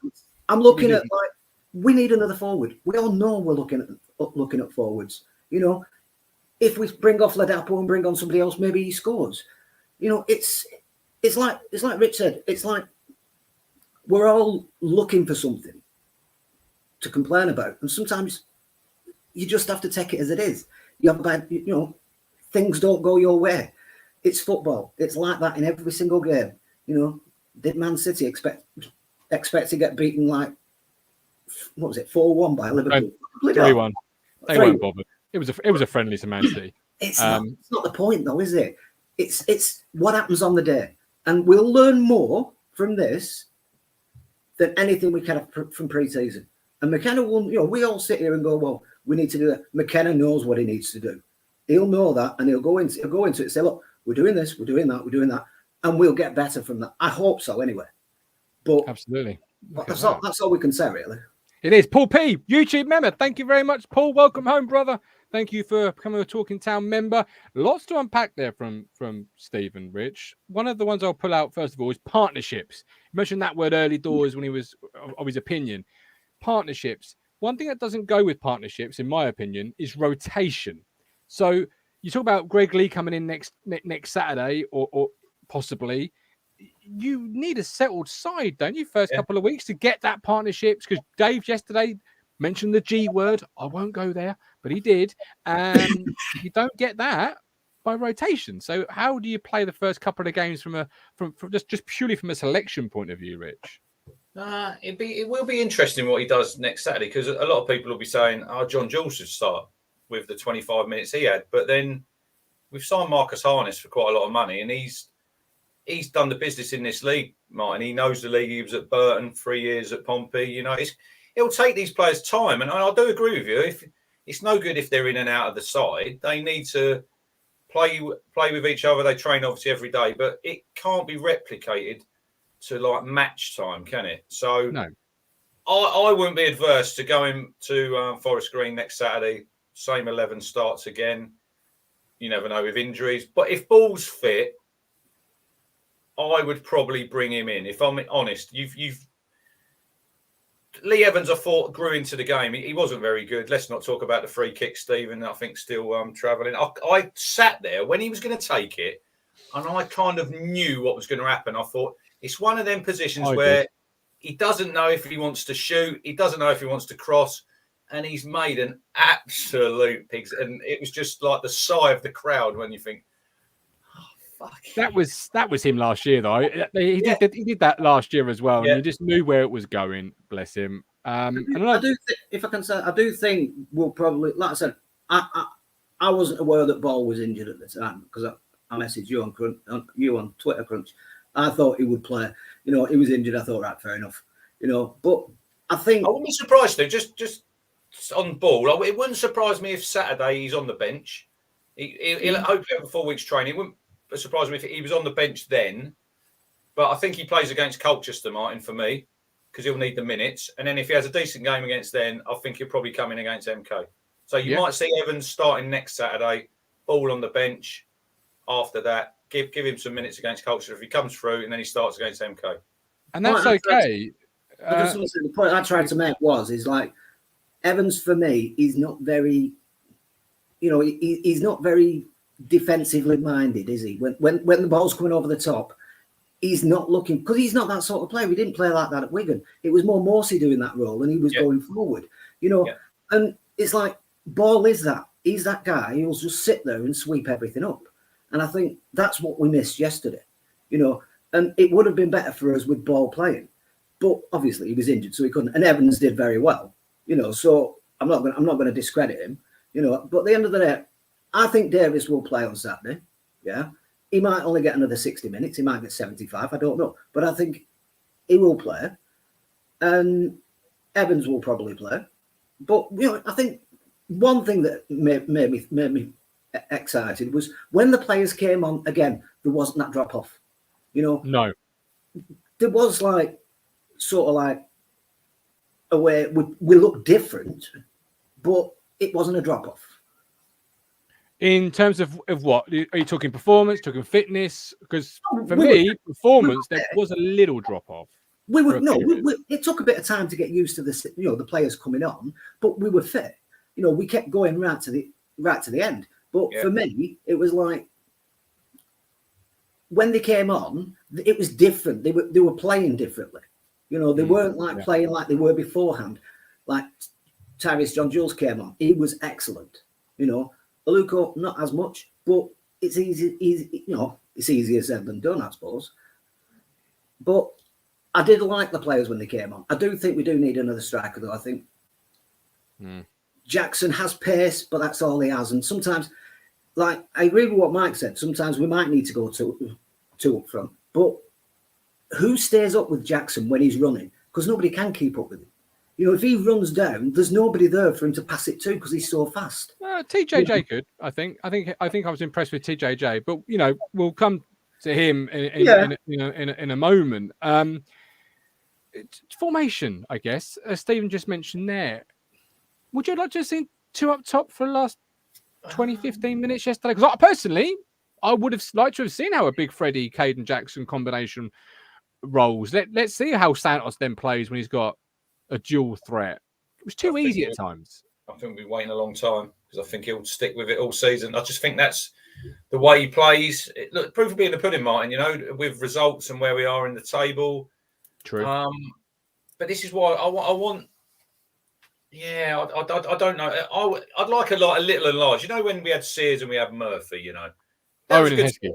Speaker 2: I'm looking at like we need another forward. We all know we're looking at forwards. You know, if we bring off Ladapo and bring on somebody else, maybe he scores. You know, it's like Rich said. It's like we're all looking for something to complain about, and sometimes you just have to take it as it is. You have bad, you know, things don't go your way. It's football. It's like that in every single game. You know, did Man City expect to get beaten like what was it 4-1 by Liverpool?
Speaker 1: 3-1. They weren't bothered. It was a friendly to Man City.
Speaker 2: It's not the point though, is it? It's what happens on the day, and we'll learn more from this than anything we can have from pre-season. And McKenna will, you know, we all sit here and go, well, we need to do that. McKenna knows what he needs to do. He'll know that, and he'll go into it and say, look, we're doing this, we're doing that, and we'll get better from that. I hope so, anyway. But
Speaker 1: absolutely,
Speaker 2: that's all we can say, really.
Speaker 1: It is. Paul P, YouTube member. Thank you very much, Paul. Welcome home, brother. Thank you for becoming a Talking Town member. Lots to unpack there from Steve and Rich. One of the ones I'll pull out first of all is partnerships. You mentioned that word early doors when he was of his opinion. Partnerships. One thing that doesn't go with partnerships, in my opinion, is rotation. So you talk about Greg Lee coming in next Saturday or possibly. You need a settled side, don't you? First couple of weeks to get that partnerships, because Dave yesterday mentioned the G word. I won't go there, but he did. You don't get that by rotation. So how do you play the first couple of games from just purely from a selection point of view, Rich?
Speaker 3: It will be interesting what he does next Saturday, because a lot of people will be saying, John Jules should start with the 25 minutes he had. But then we've signed Marcus Harness for quite a lot of money, and he's done the business in this league, Martin. He knows the league. He was at Burton, 3 years at Pompey. You know, it'll take these players time. And I do agree with you. If it's no good if they're in and out of the side, they need to play with each other. They train obviously every day, but it can't be replicated to like match time, can it? So
Speaker 1: no.
Speaker 3: I wouldn't be adverse to going to Forest Green next Saturday. Same 11 starts again. you never know with injuries. But if Ball's fit, I would probably bring him in. If I'm honest, Lee Evans, I thought, grew into the game. He wasn't very good. Let's not talk about the free kick, Stephen. I think still travelling. I sat there when he was going to take it, and I kind of knew what was going to happen. I thought it's one of them positions where he doesn't know if he wants to shoot. He doesn't know if he wants to cross. And he's made an absolute pigs. And it was just like the sigh of the crowd when you think, oh, fuck.
Speaker 1: That was him last year, though. He did that last year as well. And you just knew where it was going. Bless him.
Speaker 2: I do think, if I can say, I do think we'll probably, like I said, I wasn't aware that Ball was injured at the time because I messaged you on Twitter, Crunch. I thought he would play. He was injured. I thought, right, fair enough. But I think
Speaker 3: I wouldn't be surprised though. Just on Ball, it wouldn't surprise me if Saturday he's on the bench. He'll hopefully have a 4 weeks training. It wouldn't surprise me if he was on the bench then. But I think he plays against Colchester, Martin, for me, because he'll need the minutes. And then if he has a decent game against then, I think he'll probably come in against MK. So you might see Evans starting next Saturday, Ball on the bench. After that, give him some minutes against Colchester if he comes through, and then he starts against MK.
Speaker 1: And that's okay.
Speaker 2: The point I tried to make is like Evans for me is not very, he's not very defensively minded, is he? When the ball's coming over the top, he's not looking because he's not that sort of player. We didn't play like that at Wigan. It was more Morsy doing that role, and he was going forward. And it's like Ball is that. He's that guy who'll just sit there and sweep everything up. And I think that's what we missed yesterday, and it would have been better for us with Ball playing. But obviously he was injured, so he couldn't. And Evans did very well, so I'm not going to discredit him, But at the end of the day, I think Davis will play on Saturday. Yeah. He might only get another 60 minutes. He might get 75. I don't know. But I think he will play. And Evans will probably play. But, I think one thing that made me excited was when the players came on again, there wasn't that drop off.
Speaker 1: No.
Speaker 2: There was sort of a way we look different, but it wasn't a drop off.
Speaker 1: In terms of what? Are you talking performance, talking fitness? Because for me, performance, there was a little drop off.
Speaker 2: It took a bit of time to get used to the players coming on, but we were fit. We kept going right to the end. But for me, it was like when they came on, it was different. They were playing differently. They weren't playing like they were beforehand. Like Tyrese John Jules came on. He was excellent. Aluko, not as much, but it's easy. It's easier said than done, I suppose. But I did like the players when they came on. I do think we do need another striker, though. I think Jackson has pace, but that's all he has. And sometimes, I agree with what Mike said. Sometimes we might need to go two up front. But who stays up with Jackson when he's running? Because nobody can keep up with him. If he runs down, there's nobody there for him to pass it to because he's so fast.
Speaker 1: TJJ could, I think. I think I was impressed with TJJ, but we'll come to him in a moment. Formation, I guess. As Stephen just mentioned there, would you like to see two up top for the last 20, 15 minutes yesterday? Because personally, I would have liked to have seen how a big Freddie, Caden Jackson combination rolls. Let's see how Santos then plays when he's got a dual threat. It was too easy at times.
Speaker 3: I think we'll be waiting a long time because I think he'll stick with it all season. I just think that's the way he plays. Look, proof will be in the pudding, Martin, with results and where we are in the table.
Speaker 1: True.
Speaker 3: But this is why I want. Yeah, I don't know. I'd like a little and large. When we had Sears and we had Murphy,
Speaker 1: Owen and Heskey.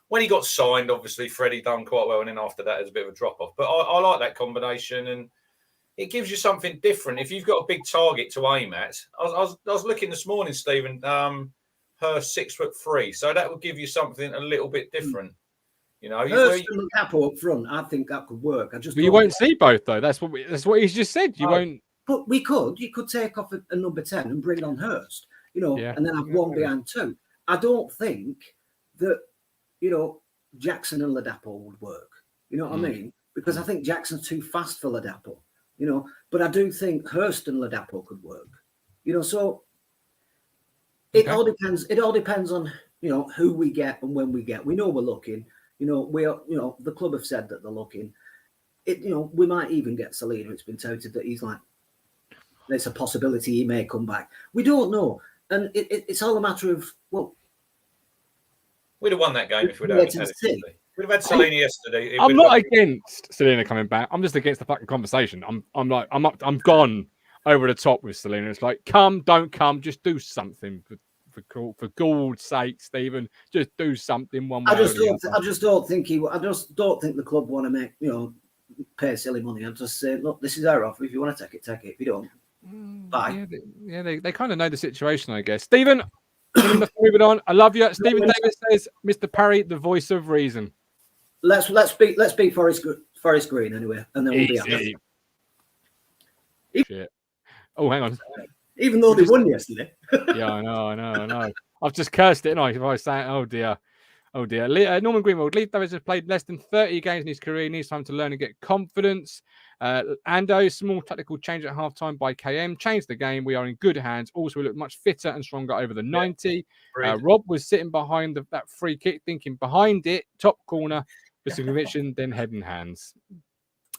Speaker 3: When he got signed, obviously Freddie done quite well, and then after that, there's a bit of a drop off. But I like that combination, and it gives you something different. If you've got a big target to aim at, I was looking this morning, Stephen. Her 6'3", so that would give you something a little bit different.
Speaker 2: Hurst and Capo up front, I think that could work. But
Speaker 1: you won't see both though. That's what he's just said. You won't.
Speaker 2: But we could. You could take off a number 10 and bring on Hurst. And then have one behind two. I don't think that. Jackson and Ladapo would work. You know what I mean? Because I think Jackson's too fast for Ladapo. But I do think Hurst and Ladapo could work. So It all depends. It all depends on who we get and when we get. We know we're looking. The club have said that they're looking. We might even get Salina. It's been touted that he's like, there's a possibility he may come back. We don't know, and it's all a matter of
Speaker 3: we'd have won that game if we'd had it. We'd have had Salina yesterday.
Speaker 1: I'm not against Salina coming back. I'm just against the fucking conversation. I'm gone over the top with Salina. It's like, come, don't come, just do something for Gould's sake, Stephen. Just do something one way.
Speaker 2: I just don't think the club want to make pay silly money. I just say, look, this is our offer. If you want to take it, take it. If you don't, bye.
Speaker 1: They kind of know the situation, I guess. Stephen, moving on. I love you. Stephen Davis says, Mr. Parry, the voice of reason.
Speaker 2: Let's beat Forest Green anyway, and then we'll be happy.
Speaker 1: Shit. Oh, hang on.
Speaker 2: Even though they won yesterday.
Speaker 1: Yeah, I know. I've just cursed it, if I was saying, oh dear. Norman Greenwald, Leif Davis has played less than 30 games in his career. He needs time to learn and get confidence. Ando, small tactical change at halftime by KM. Changed the game. We are in good hands. Also, we look much fitter and stronger over the 90. Rob was sitting behind that free kick, thinking behind it, top corner, with some conviction, then head and hands.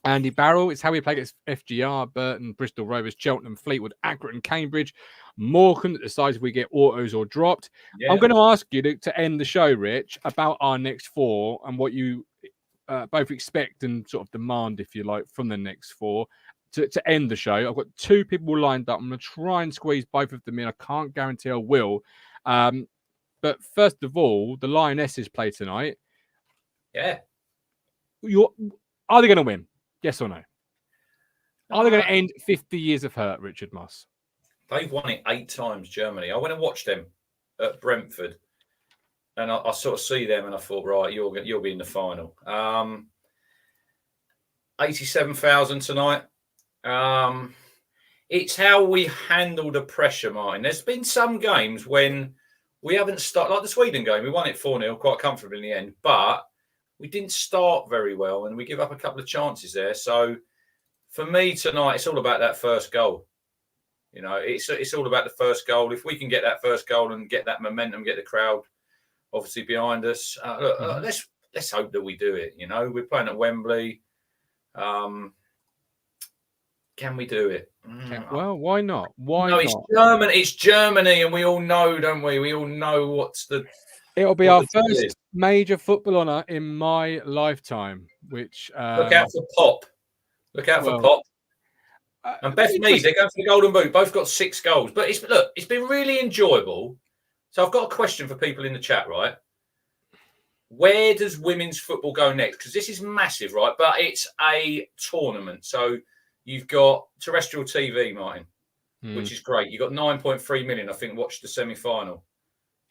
Speaker 1: Andy Barrell, it's how we play against FGR, Burton, Bristol Rovers, Cheltenham, Fleetwood, Accrington, Cambridge. Morecambe that decides if we get autos or dropped. Yeah. I'm going to ask you to end the show, Rich, about our next four and what you both expect and sort of demand, if you like, from the next four to end the show. I've got two people lined up. I'm going to try and squeeze both of them in. I can't guarantee I will. But first of all, the Lionesses play tonight.
Speaker 3: Yeah.
Speaker 1: Are they going to win? Yes or no? Are they going to end 50 years of hurt, Richard Moss?
Speaker 3: They've won it 8 times, Germany. I went and watched them at Brentford, and I sort of see them, and I thought, right, you'll be in the final. 87,000 tonight. It's how we handle the pressure, Martin. There's been some games when we haven't started, like the Sweden game. We won it 4-0, quite comfortably in the end, but we didn't start very well, and we give up a couple of chances there. So for me tonight, it's all about that first goal. It's all about the first goal. If we can get that first goal and get that momentum, get the crowd obviously behind us, let's hope that we do it. We're playing at Wembley. Can we do it?
Speaker 1: Well, why not?
Speaker 3: It's Germany. It's Germany, and we all know, don't we? We all know
Speaker 1: It'll be our first major football honour in my lifetime. Which
Speaker 3: look out for Pop. Look out for Pop. And Beth Mead, they're going for the Golden Boot. Both got 6 goals. But it's been really enjoyable. So I've got a question for people in the chat, right? Where does women's football go next? Because this is massive, right? But it's a tournament. So you've got terrestrial TV, Martin, which is great. You've got 9.3 million, I think, watched the semi-final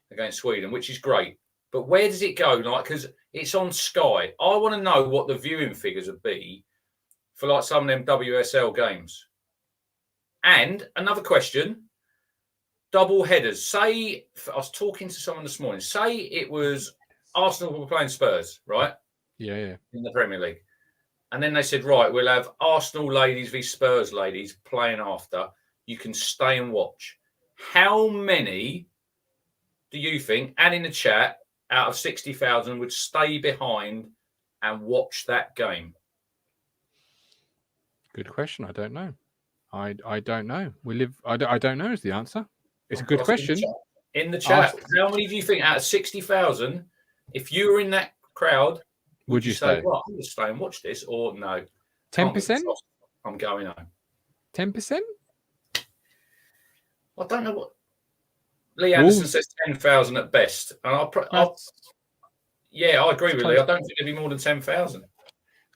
Speaker 3: against Sweden, which is great. But where does it go? Because it's on Sky. I want to know what the viewing figures would be for some of them WSL games. And another question, double headers. Say, I was talking to someone this morning, say it was Arsenal were playing Spurs, right?
Speaker 1: Yeah.
Speaker 3: In the Premier League. And then they said, right, we'll have Arsenal ladies v Spurs ladies playing after. You can stay and watch. How many do you think, and in the chat, out of 60,000 would stay behind and watch that game?
Speaker 1: Good question. I don't know. I don't know. I don't know is the answer. It's a good question.
Speaker 3: In the chat, how many do you think out of 60,000, if you were in that crowd, would you say, well, I'm going to stay and watch this, or no?
Speaker 1: 10%?
Speaker 3: I'm going home.
Speaker 1: 10%?
Speaker 3: I don't know what. Lee Anderson says 10,000 at best. And I agree with Lee. I don't think it'd be more than 10,000.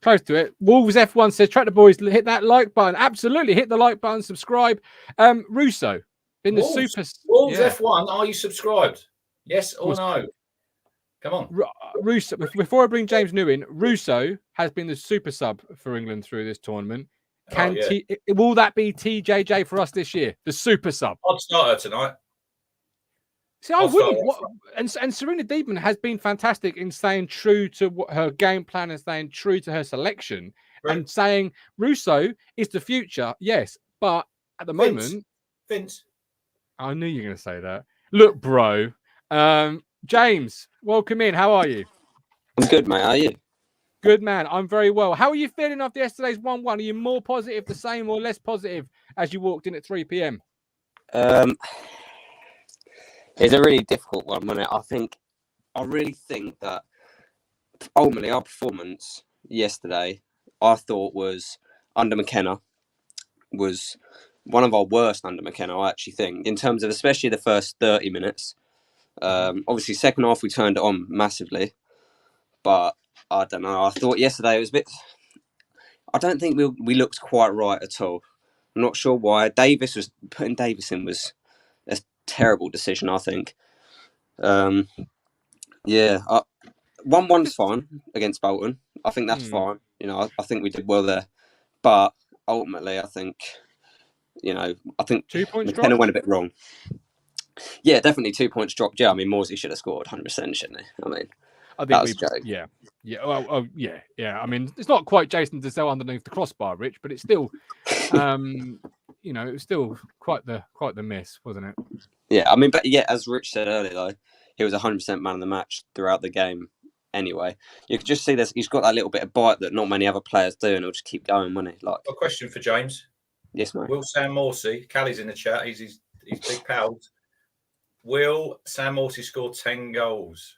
Speaker 1: Close to it. Wolves F1 says, track the boys, hit that like button. Absolutely. Hit the like button, subscribe. Russo, been the super.
Speaker 3: Wolves F1, are you subscribed? Yes or no? Come on.
Speaker 1: Russo, before I bring James New in, Russo has been the super sub for England through this tournament. Will that be TJJ for us this year? The super sub.
Speaker 3: I'd start her tonight.
Speaker 1: See, I wouldn't. And Serena Deebman has been fantastic in staying true to what her game plan and staying true to her selection and saying Russo is the future. Yes, but at the moment,
Speaker 3: Vince.
Speaker 1: I knew you were going to say that. Look, bro. James, welcome in. How are you?
Speaker 5: I'm good, mate. How are you?
Speaker 1: Good, man. I'm very well. How are you feeling after yesterday's 1-1? Are you more positive, the same, or less positive as you walked in at 3 p.m.?
Speaker 5: It's a really difficult one, wasn't it? I really think that ultimately our performance yesterday, I thought was under McKenna, was one of our worst under McKenna, I actually think, in terms of especially the first 30 minutes. Obviously, second half, we turned it on massively. But I don't know. I thought yesterday it was a bit... I don't think we looked quite right at all. I'm not sure why. Putting Davis in was a terrible decision, I think. 1-1's fine against Bolton. I think that's fine. You know, I think we did well there. But ultimately, I think
Speaker 1: 2 points
Speaker 5: McKenna
Speaker 1: dropped?
Speaker 5: went a bit wrong. Yeah, definitely 2 points dropped. Yeah, I mean, Morsy should have scored 100%, shouldn't he? I mean,
Speaker 1: I think yeah. I mean, it's not quite Jason Dessel underneath the crossbar, Rich, but it's still, it was still quite the miss, wasn't it?
Speaker 5: Yeah, I mean, but yeah, as Rich said earlier, though, he was 100% man of the match throughout the game. Anyway, you could just see he's got that little bit of bite that not many other players do, and he'll just keep going, won't he? Like,
Speaker 3: A question for James.
Speaker 5: Yes, mate.
Speaker 3: Will Sam Morsy, Callie's in the chat, he's big pals. Will Sam Morsy score 10 goals?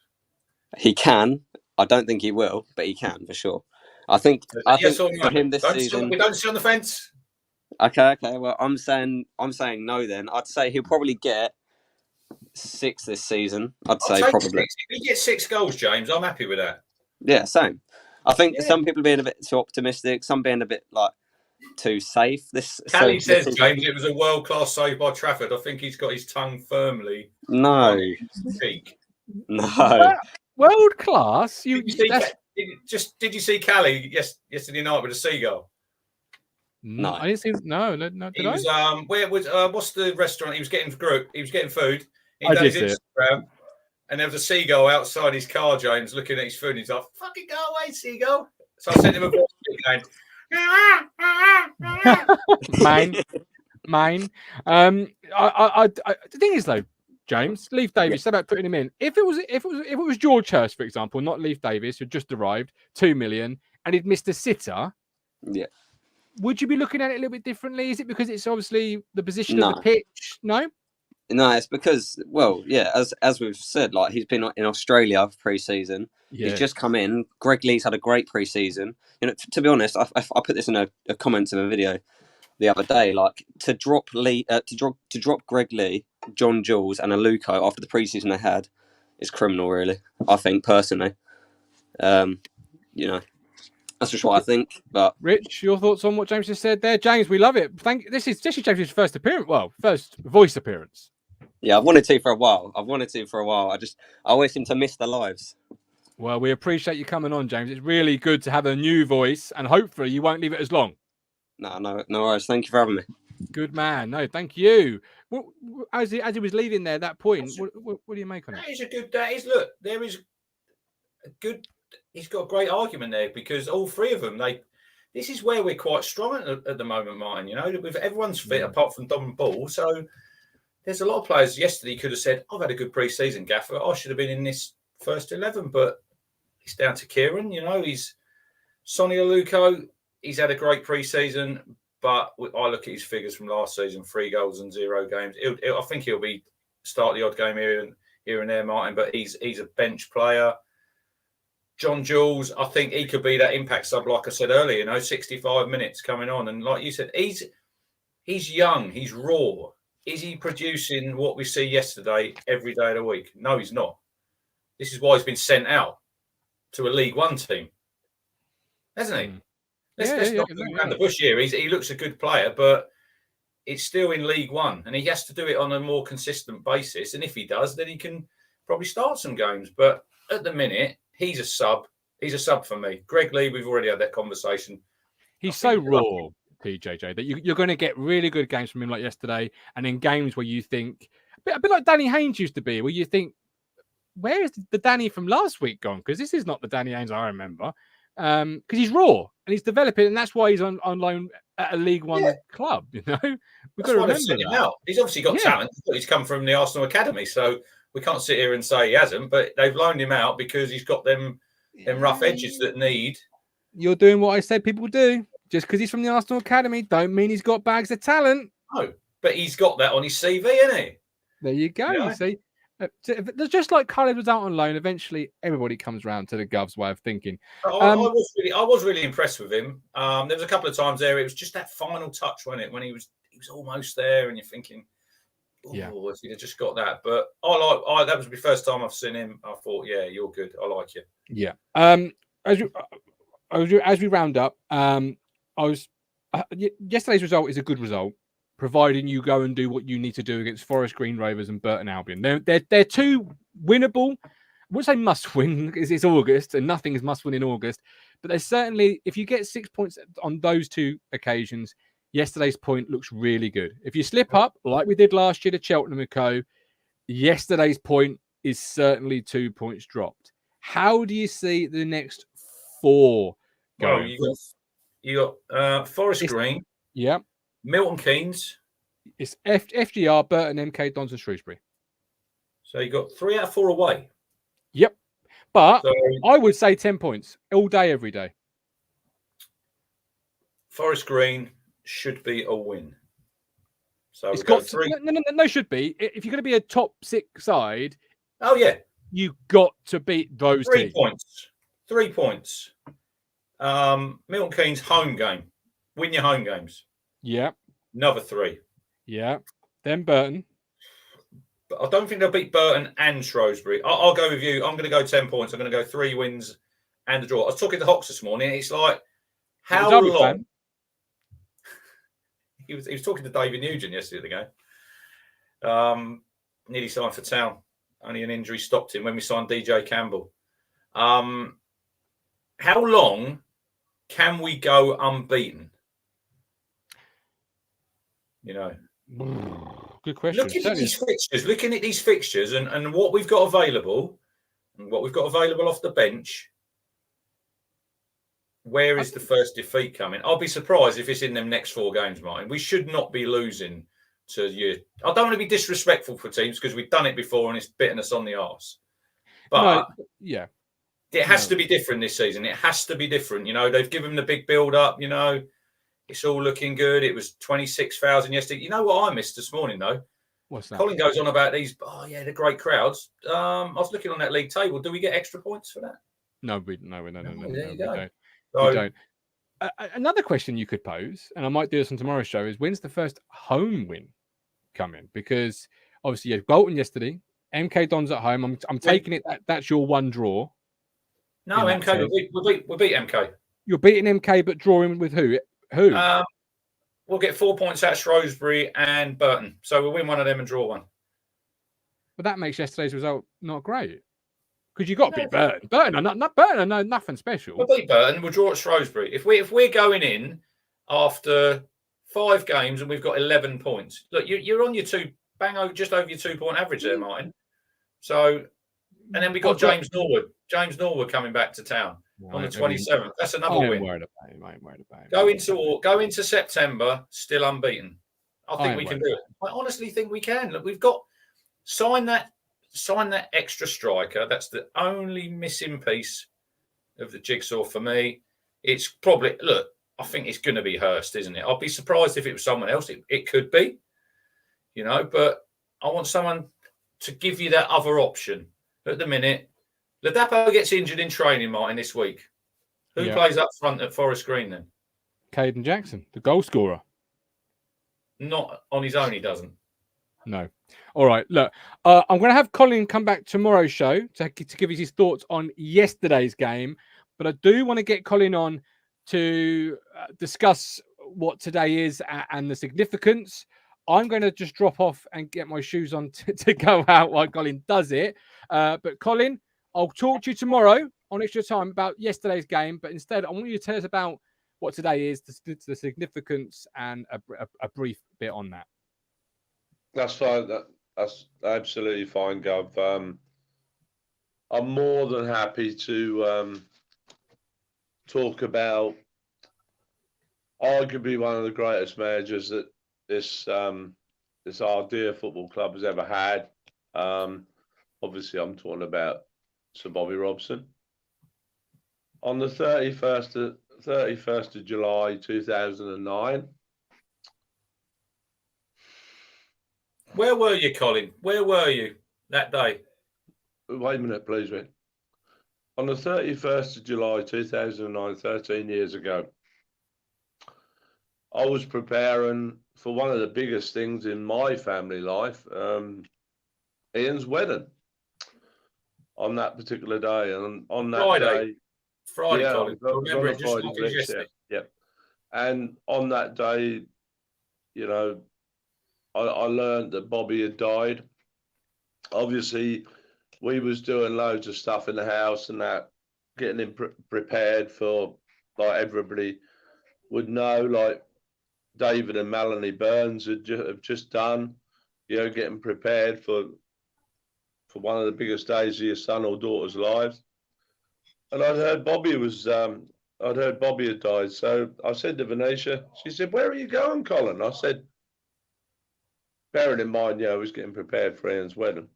Speaker 5: He can. I don't think he will, but he can for sure. I think for him this season.
Speaker 3: We don't sit on the fence.
Speaker 5: Okay. Well, I'm saying no. Then I'd say he'll probably get 6 this season. I'll say probably.
Speaker 3: 6. If he gets 6 goals, James, I'm happy with that.
Speaker 5: Yeah, same. I think some people being a bit too optimistic, some being a bit too safe.
Speaker 3: Callie says, James, it was a world-class save by Trafford. I think he's got his tongue firmly.
Speaker 5: No.
Speaker 3: Cheek.
Speaker 5: No.
Speaker 1: World class.
Speaker 3: Did you see Callie yesterday night with a seagull?
Speaker 1: No, I didn't see. No. Did
Speaker 3: he was where was what's the restaurant? He was getting food. He
Speaker 1: did
Speaker 3: his
Speaker 1: see it.
Speaker 3: Instagram, and there was a seagull outside his car. James looking at his food. And he's like, "Fucking go away, seagull!" So I sent him a voice going,
Speaker 1: Mine. The thing is though, James, Leif Davis, said about putting him in. If it was George Hurst, for example, not Leif Davis, who just arrived, 2 million, and he'd missed a sitter, would you be looking at it a little bit differently? Is it because it's obviously the position of the pitch? No,
Speaker 5: it's because, as we've said, he's been in Australia for pre-season. Yeah. He's just come in. Greg Lee's had a great pre-season. You know, to be honest, I put this in a comment of a video the other day. To drop Greg Lee, John Jules, and Aluko after the pre-season they had is criminal, really. I think personally, that's just what I think. But
Speaker 1: Rich, your thoughts on what James just said there? James, we love it. This is James's first voice appearance.
Speaker 5: Yeah, I've wanted to for a while. I always seem to miss the lives.
Speaker 1: Well, we appreciate you coming on, James. It's really good to have a new voice, and hopefully you won't leave it as long.
Speaker 5: No worries. Thank you for having me. Good
Speaker 1: man. No, thank you. As he was leaving there, that point, what do you make on it?
Speaker 3: There is a good. He's got a great argument there because all three of them, this is where we're quite strong at the moment, Martin. You know, with everyone's fit apart from Dom and Ball. So there's a lot of players yesterday could have said, "I've had a good pre-season, Gaffer. I should have been in this first 11," but it's down to Kieran. You know, he's Sonny Aluko. He's had a great pre-season, but I look at his figures from last season: 3 goals and 0 games. I think he'll be start the odd game here and there, Martin. But he's a bench player. John Jules, I think he could be that impact sub, like I said earlier. 65 minutes coming on, and like you said, he's young, he's raw. Is he producing what we see yesterday every day of the week? No, he's not. This is why he's been sent out to a League One team, hasn't he? Let's not go around the bush here. He looks a good player, but it's still in League One, and he has to do it on a more consistent basis. And if he does, then he can probably start some games. But at the minute, he's a sub. He's a sub for me. Greg Lee, we've already had that conversation.
Speaker 1: He's so raw, PJJ, that you're going to get really good games from him like yesterday, and in games where you think, a bit like Danny Haynes used to be, where you think, where is the Danny from last week gone? Because this is not the Danny Haynes I remember. Because he's raw and he's developing, and that's why he's on loan at a League One club. You know, we've got
Speaker 3: That's
Speaker 1: to
Speaker 3: why they've
Speaker 1: remember
Speaker 3: sent him
Speaker 1: that.
Speaker 3: out. He's obviously got talent. He's come from the Arsenal academy, so we can't sit here and say he hasn't. But they've loaned him out because he's got them rough edges that need.
Speaker 1: You're doing what I said people do. Just because he's from the Arsenal academy, don't mean he's got bags of talent.
Speaker 3: No, but he's got that on his CV, isn't he?
Speaker 1: There you go.
Speaker 3: Yeah.
Speaker 1: You see, just like Khaled was out on loan, eventually everybody comes round to the Gov's way of thinking.
Speaker 3: I was really impressed with him. There was a couple of times there. It was just that final touch, wasn't it? When he was almost there, and you're thinking, "Oh, if he'd have just got that." But that was the first time I've seen him. I thought, "Yeah, you're good. I like you."
Speaker 1: Yeah. As we round up, yesterday's result is a good result, providing you go and do what you need to do against Forest Green Rovers and Burton Albion. They're two winnable. I wouldn't say must win because it's August and nothing is must win in August. But there's certainly, if you get 6 points on those two occasions, yesterday's point looks really good. If you slip up like we did last year to Cheltenham and Co., yesterday's point is certainly 2 points dropped. How do you see the next 4 going?
Speaker 3: Well, you got Forest Green.
Speaker 1: Yeah.
Speaker 3: Milton Keynes.
Speaker 1: It's FGR, Burton, MK Dons and Shrewsbury.
Speaker 3: So you got 3 out of 4 away.
Speaker 1: Yep. But
Speaker 3: So,
Speaker 1: I would say 10 points all day, every day.
Speaker 3: Forest Green should be a win. So
Speaker 1: It's got no, should be. If you're going to be a top 6 side,
Speaker 3: oh yeah,
Speaker 1: you got to beat those
Speaker 3: 3
Speaker 1: teams.
Speaker 3: points. 3 points. Milton Keynes home game. Win your home games.
Speaker 1: Yeah.
Speaker 3: Another 3.
Speaker 1: Yeah. Then Burton.
Speaker 3: But I don't think they'll beat Burton and Shrewsbury. I'll go with you. I'm going to go 10 points. I'm going to go 3 wins and a draw. I was talking to Hawks this morning. It's like, how long?
Speaker 1: Fan.
Speaker 3: He was talking to David Nugent yesterday at the game. Nearly signed for Town. Only an injury stopped him when we signed DJ Campbell. How long can we go unbeaten? You know.
Speaker 1: Good question.
Speaker 3: Looking at these fixtures and what we've got available off the bench, where is the first defeat coming? I'll be surprised if it's in them next 4 games, Martin. We should not be losing to you. I don't want to be disrespectful for teams because we've done it before and it's bitten us on the arse. But
Speaker 1: yeah,
Speaker 3: it has to be different this season. It has to be different. You know, they've given the big build up, you know. It's all looking good. It was 26,000 yesterday. You know what I missed this morning, though?
Speaker 1: What's that?
Speaker 3: Colin goes on about these. Oh, yeah, the great crowds. I was looking on that league table. Do we get extra points for that?
Speaker 1: No. We don't.
Speaker 3: So,
Speaker 1: We don't. Another question you could pose, and I might do this on tomorrow's show, is when's the first home win coming? Because obviously you had Bolton yesterday, MK Dons at home. I'm taking it that's your one draw.
Speaker 3: No, MK. We beat MK.
Speaker 1: You're beating MK, but drawing with who? Who?
Speaker 3: We'll get 4 points out of Shrewsbury and Burton. So we'll win one of them and draw one.
Speaker 1: But that makes yesterday's result not great. Because you got to beat Burton. Burton are nothing special.
Speaker 3: We'll beat Burton. We'll draw at Shrewsbury. If we're going in after 5 games and we've got 11 points, look, you're on your just over your 2 point average there, Martin. So, and then we got James Norwood. James Norwood coming back to Town on the 27th. That's another win. I ain't worried about him. Go into September still unbeaten. I think we can do it. I honestly think we can. Look, we've got sign that extra striker. That's the only missing piece of the jigsaw for me. It's probably I think it's going to be Hurst, isn't it? I'd be surprised if it was someone else. It could be, you know, but I want someone to give you that other option. At the minute, Ladapo gets injured in training, Martin, this week. Who plays up front at Forest Green then?
Speaker 1: Caden Jackson, the goal scorer.
Speaker 3: Not on his own, he doesn't.
Speaker 1: No. All right. Look, I'm going to have Colin come back tomorrow's show to give us his thoughts on yesterday's game. But I do want to get Colin on to discuss what today is and the significance. I'm going to just drop off and get my shoes on to go out while Colin does it. But Colin, I'll talk to you tomorrow on Extra Time about yesterday's game. But instead, I want you to tell us about what today is, the significance, and a brief bit on that.
Speaker 6: That's fine. That's absolutely fine, Gov. I'm more than happy to talk about arguably one of the greatest managers that this our dear football club has ever had. Obviously, I'm talking about Sir Bobby Robson. On the 31st of July 2009.
Speaker 3: Where were you, Colin? Where were you that day?
Speaker 6: Wait a minute, please, Rick. On the 31st of July 2009, 13 years ago, I was preparing for one of the biggest things in my family life, Ian's wedding, on that particular day. And on that day,
Speaker 3: Friday,
Speaker 6: yeah,
Speaker 3: Colin.
Speaker 6: I was
Speaker 3: Remember
Speaker 6: on
Speaker 3: it just
Speaker 6: Friday,
Speaker 3: like it was yesterday.
Speaker 6: yeah. And on that day, you know, I learned that Bobby had died. Obviously, we was doing loads of stuff in the house and that, getting him prepared for, like everybody would know, like David and Melanie Burns have just done, you know, getting prepared for one of the biggest days of your son or daughter's lives. And I'd heard Bobby had died. So I said to Venetia, she said, "Where are you going, Colin?" I said, bearing in mind, you know, I was getting prepared for Ian's wedding.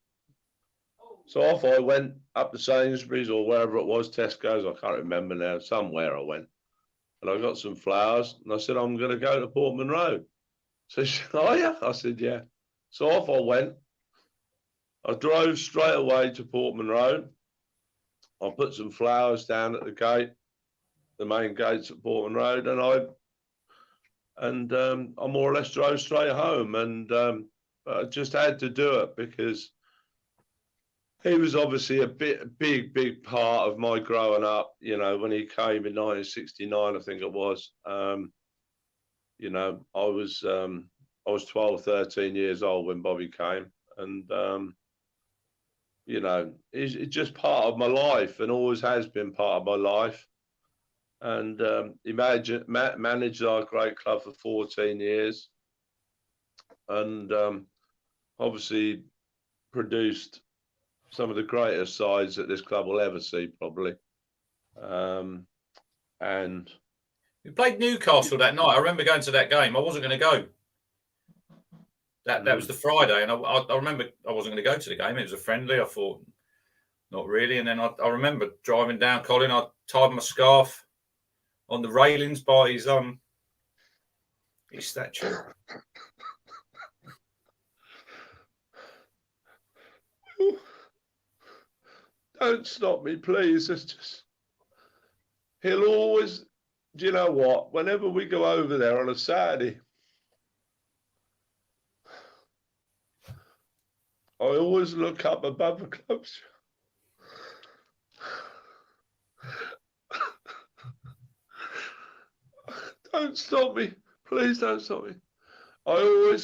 Speaker 6: So off I went up to Sainsbury's or wherever it was, Tesco's, I can't remember now, somewhere I went. And I got some flowers and I said, "I'm going to go to Portman Road." So she said, "Oh yeah?" I said, "Yeah." So off I went. I drove straight away to Portman Road. I put some flowers down at the gate, the main gates at Portman Road, and I more or less drove straight home. And I just had to do it because he was obviously a big part of my growing up. You know, when he came in 1969, I think it was. You know, I was 12, 13 years old when Bobby came, and you know, it's just part of my life and always has been part of my life. And he managed our great club for 14 years, and obviously produced some of the greatest sides that this club will ever see, probably. And
Speaker 3: we played Newcastle that night. I remember going to that game. I wasn't going to go. That was the Friday, and I remember I wasn't going to go to the game. It was a friendly. I thought, not really. And then I remember driving down, Colin. I tied my scarf on the railings by his statue.
Speaker 6: Don't stop me, please. It's just, he'll always, do you know what? Whenever we go over there on a Saturday, I always look up above the clubs. Don't stop me. Please don't stop me. I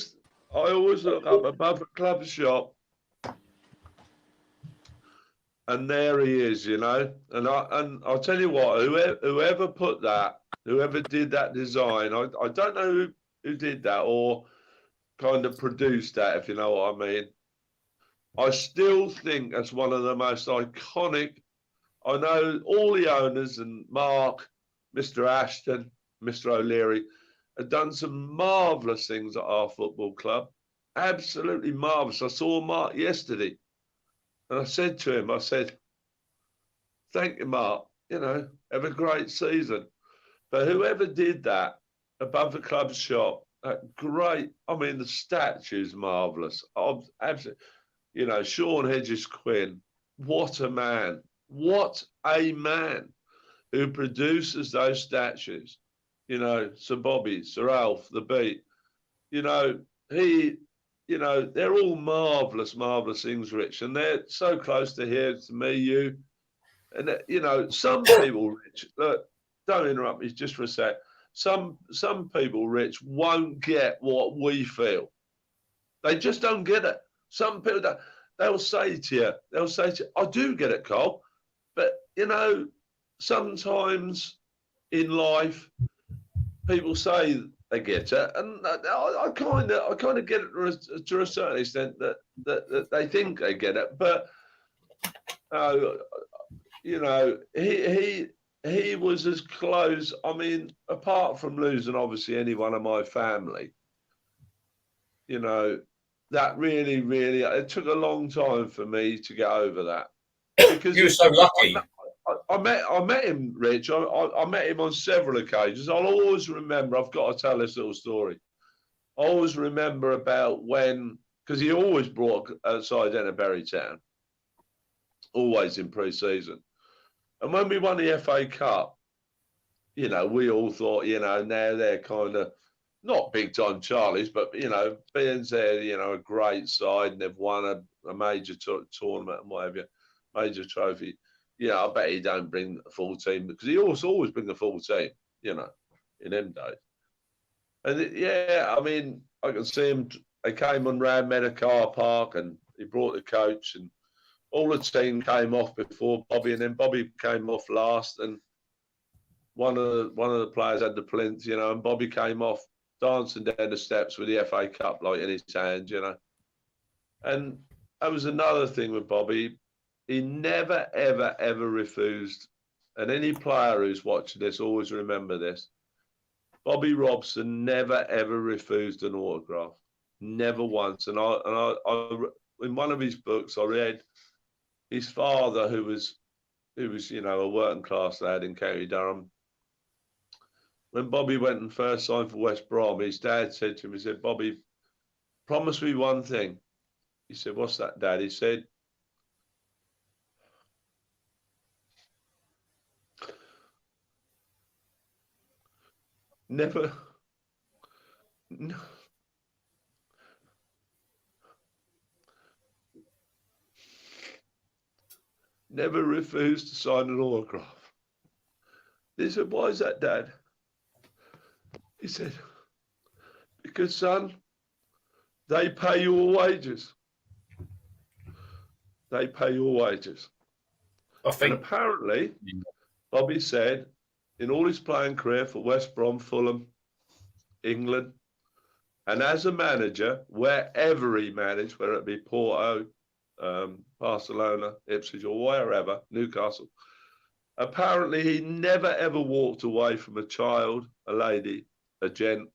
Speaker 6: always look up above the club shop. And there he is, you know. And I'll tell you what, whoever put that, whoever did that design, I don't know who did that or kind of produced that, if you know what I mean. I still think that's one of the most iconic. I know all the owners and Mark, Mr. Ashton, Mr. O'Leary have done some marvellous things at our football club. Absolutely marvellous. I saw Mark yesterday. And I said to him, I said, "Thank you, Mark. You know, have a great season." But whoever did that above the club shop, great. I mean, the statue's marvellous. Absolutely. You know, Sean Hedges Quinn, what a man. What a man who produces those statues. You know, Sir Bobby, Sir Alf, the Beat. You know, you know, they're all marvellous, marvellous things, Rich. And they're so close to here, to me, you. And, you know, some people, Rich, look, don't interrupt me just for a sec. Some people, Rich, won't get what we feel. They just don't get it. Some people, they'll say to you, "I do get it, Cole." But, you know, sometimes in life, people say they get it, and I kind of get it to a certain extent that they think they get it. But you know, he he was as close. I mean, apart from losing, obviously, any one of my family, you know, that really, it took a long time for me to get over that. Because
Speaker 3: you were so lucky.
Speaker 6: I met him, Rich. I met him on several occasions. I'll always remember. I've got to tell this little story. I always remember about when, because he always brought outside Enterbury Town, always in pre-season. And when we won the FA Cup, you know, we all thought, you know, now they're kind of not big time Charlies, but, you know, being there, you know, a great side, and they've won a major tournament and whatever, major trophy. Yeah, I bet he don't bring a full team, because he always bring a full team, you know, in them days. And yeah, I mean, I can see him. They came on round Meadow Car Park, and he brought the coach, and all the team came off before Bobby, and then Bobby came off last, and one of the players had the plinth, you know, and Bobby came off dancing down the steps with the FA Cup like in his hand, you know. And that was another thing with Bobby. He never, ever, ever refused. And any player who's watching this, always remember this. Bobby Robson never, ever refused an autograph. Never once. And I in one of his books, I read his father, who was, you know, a working class lad in County Durham. When Bobby went and first signed for West Brom, his dad said to him, he said, Bobby, promise me one thing. He said, what's that, Dad? He said, never refused to sign an autograph. He said, why is that, Dad? He said, because, son, they pay your wages. They pay your wages.
Speaker 3: I think.
Speaker 6: And apparently, Bobby said, in all his playing career for West Brom, Fulham, England, and as a manager, wherever he managed, whether it be Porto, Barcelona, Ipswich, or wherever, Newcastle, apparently he never ever walked away from a child, a lady, a gent,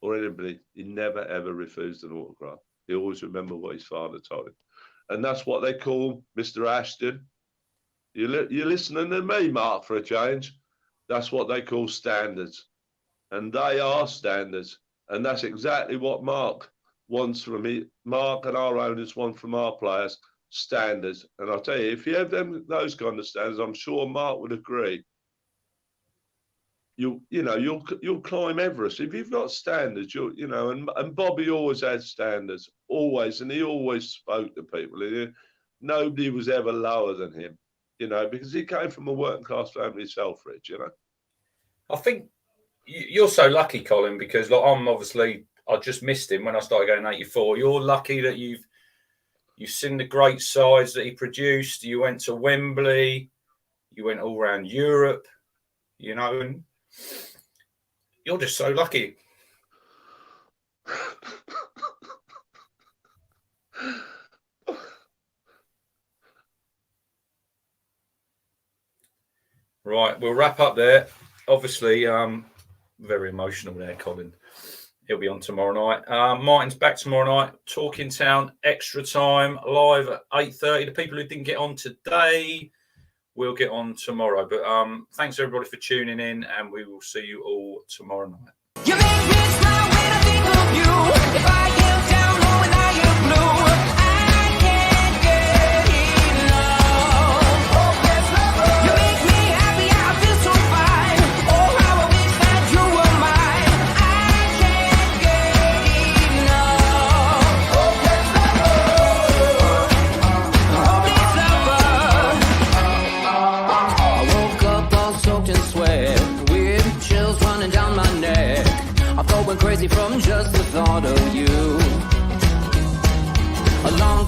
Speaker 6: or anybody. He never ever refused an autograph. He always remembered what his father told him. And that's what they call Mr. Ashton. You're listening to me, Mark, for a change. That's what they call standards. And they are standards. And that's exactly what Mark wants from me. Mark and our owners want from our players, standards. And I'll tell you, if you have those kind of standards, I'm sure Mark would agree. You'll climb Everest. If you've got standards, and Bobby always had standards, always, and he always spoke to people. Nobody was ever lower than him, because he came from a working class family himself, Rich,
Speaker 3: I think you're so lucky, Colin, because I just missed him when I started going 84. You're lucky that you've seen the great sides that he produced. You went to Wembley, you went all around Europe, and you're just so lucky. Right, we'll wrap up there. Obviously, very emotional there, Colin. He'll be on tomorrow night. Martin's back tomorrow night. Talking Town, extra time, live at 8:30. The people who didn't get on today will get on tomorrow. But thanks, everybody, for tuning in, and we will see you all tomorrow night.
Speaker 7: You make me smile when I think of you. If I get down low and I get blue, I can't get enough. Oh, yes, lover. You make me happy, I feel so fine. Oh, how I wish that you were mine. I can't get enough. Oh, yes, lover. Oh, please, lover. I woke up all soaked in sweat, weird chills running down my neck. I'm going crazy from just the thought of you. A long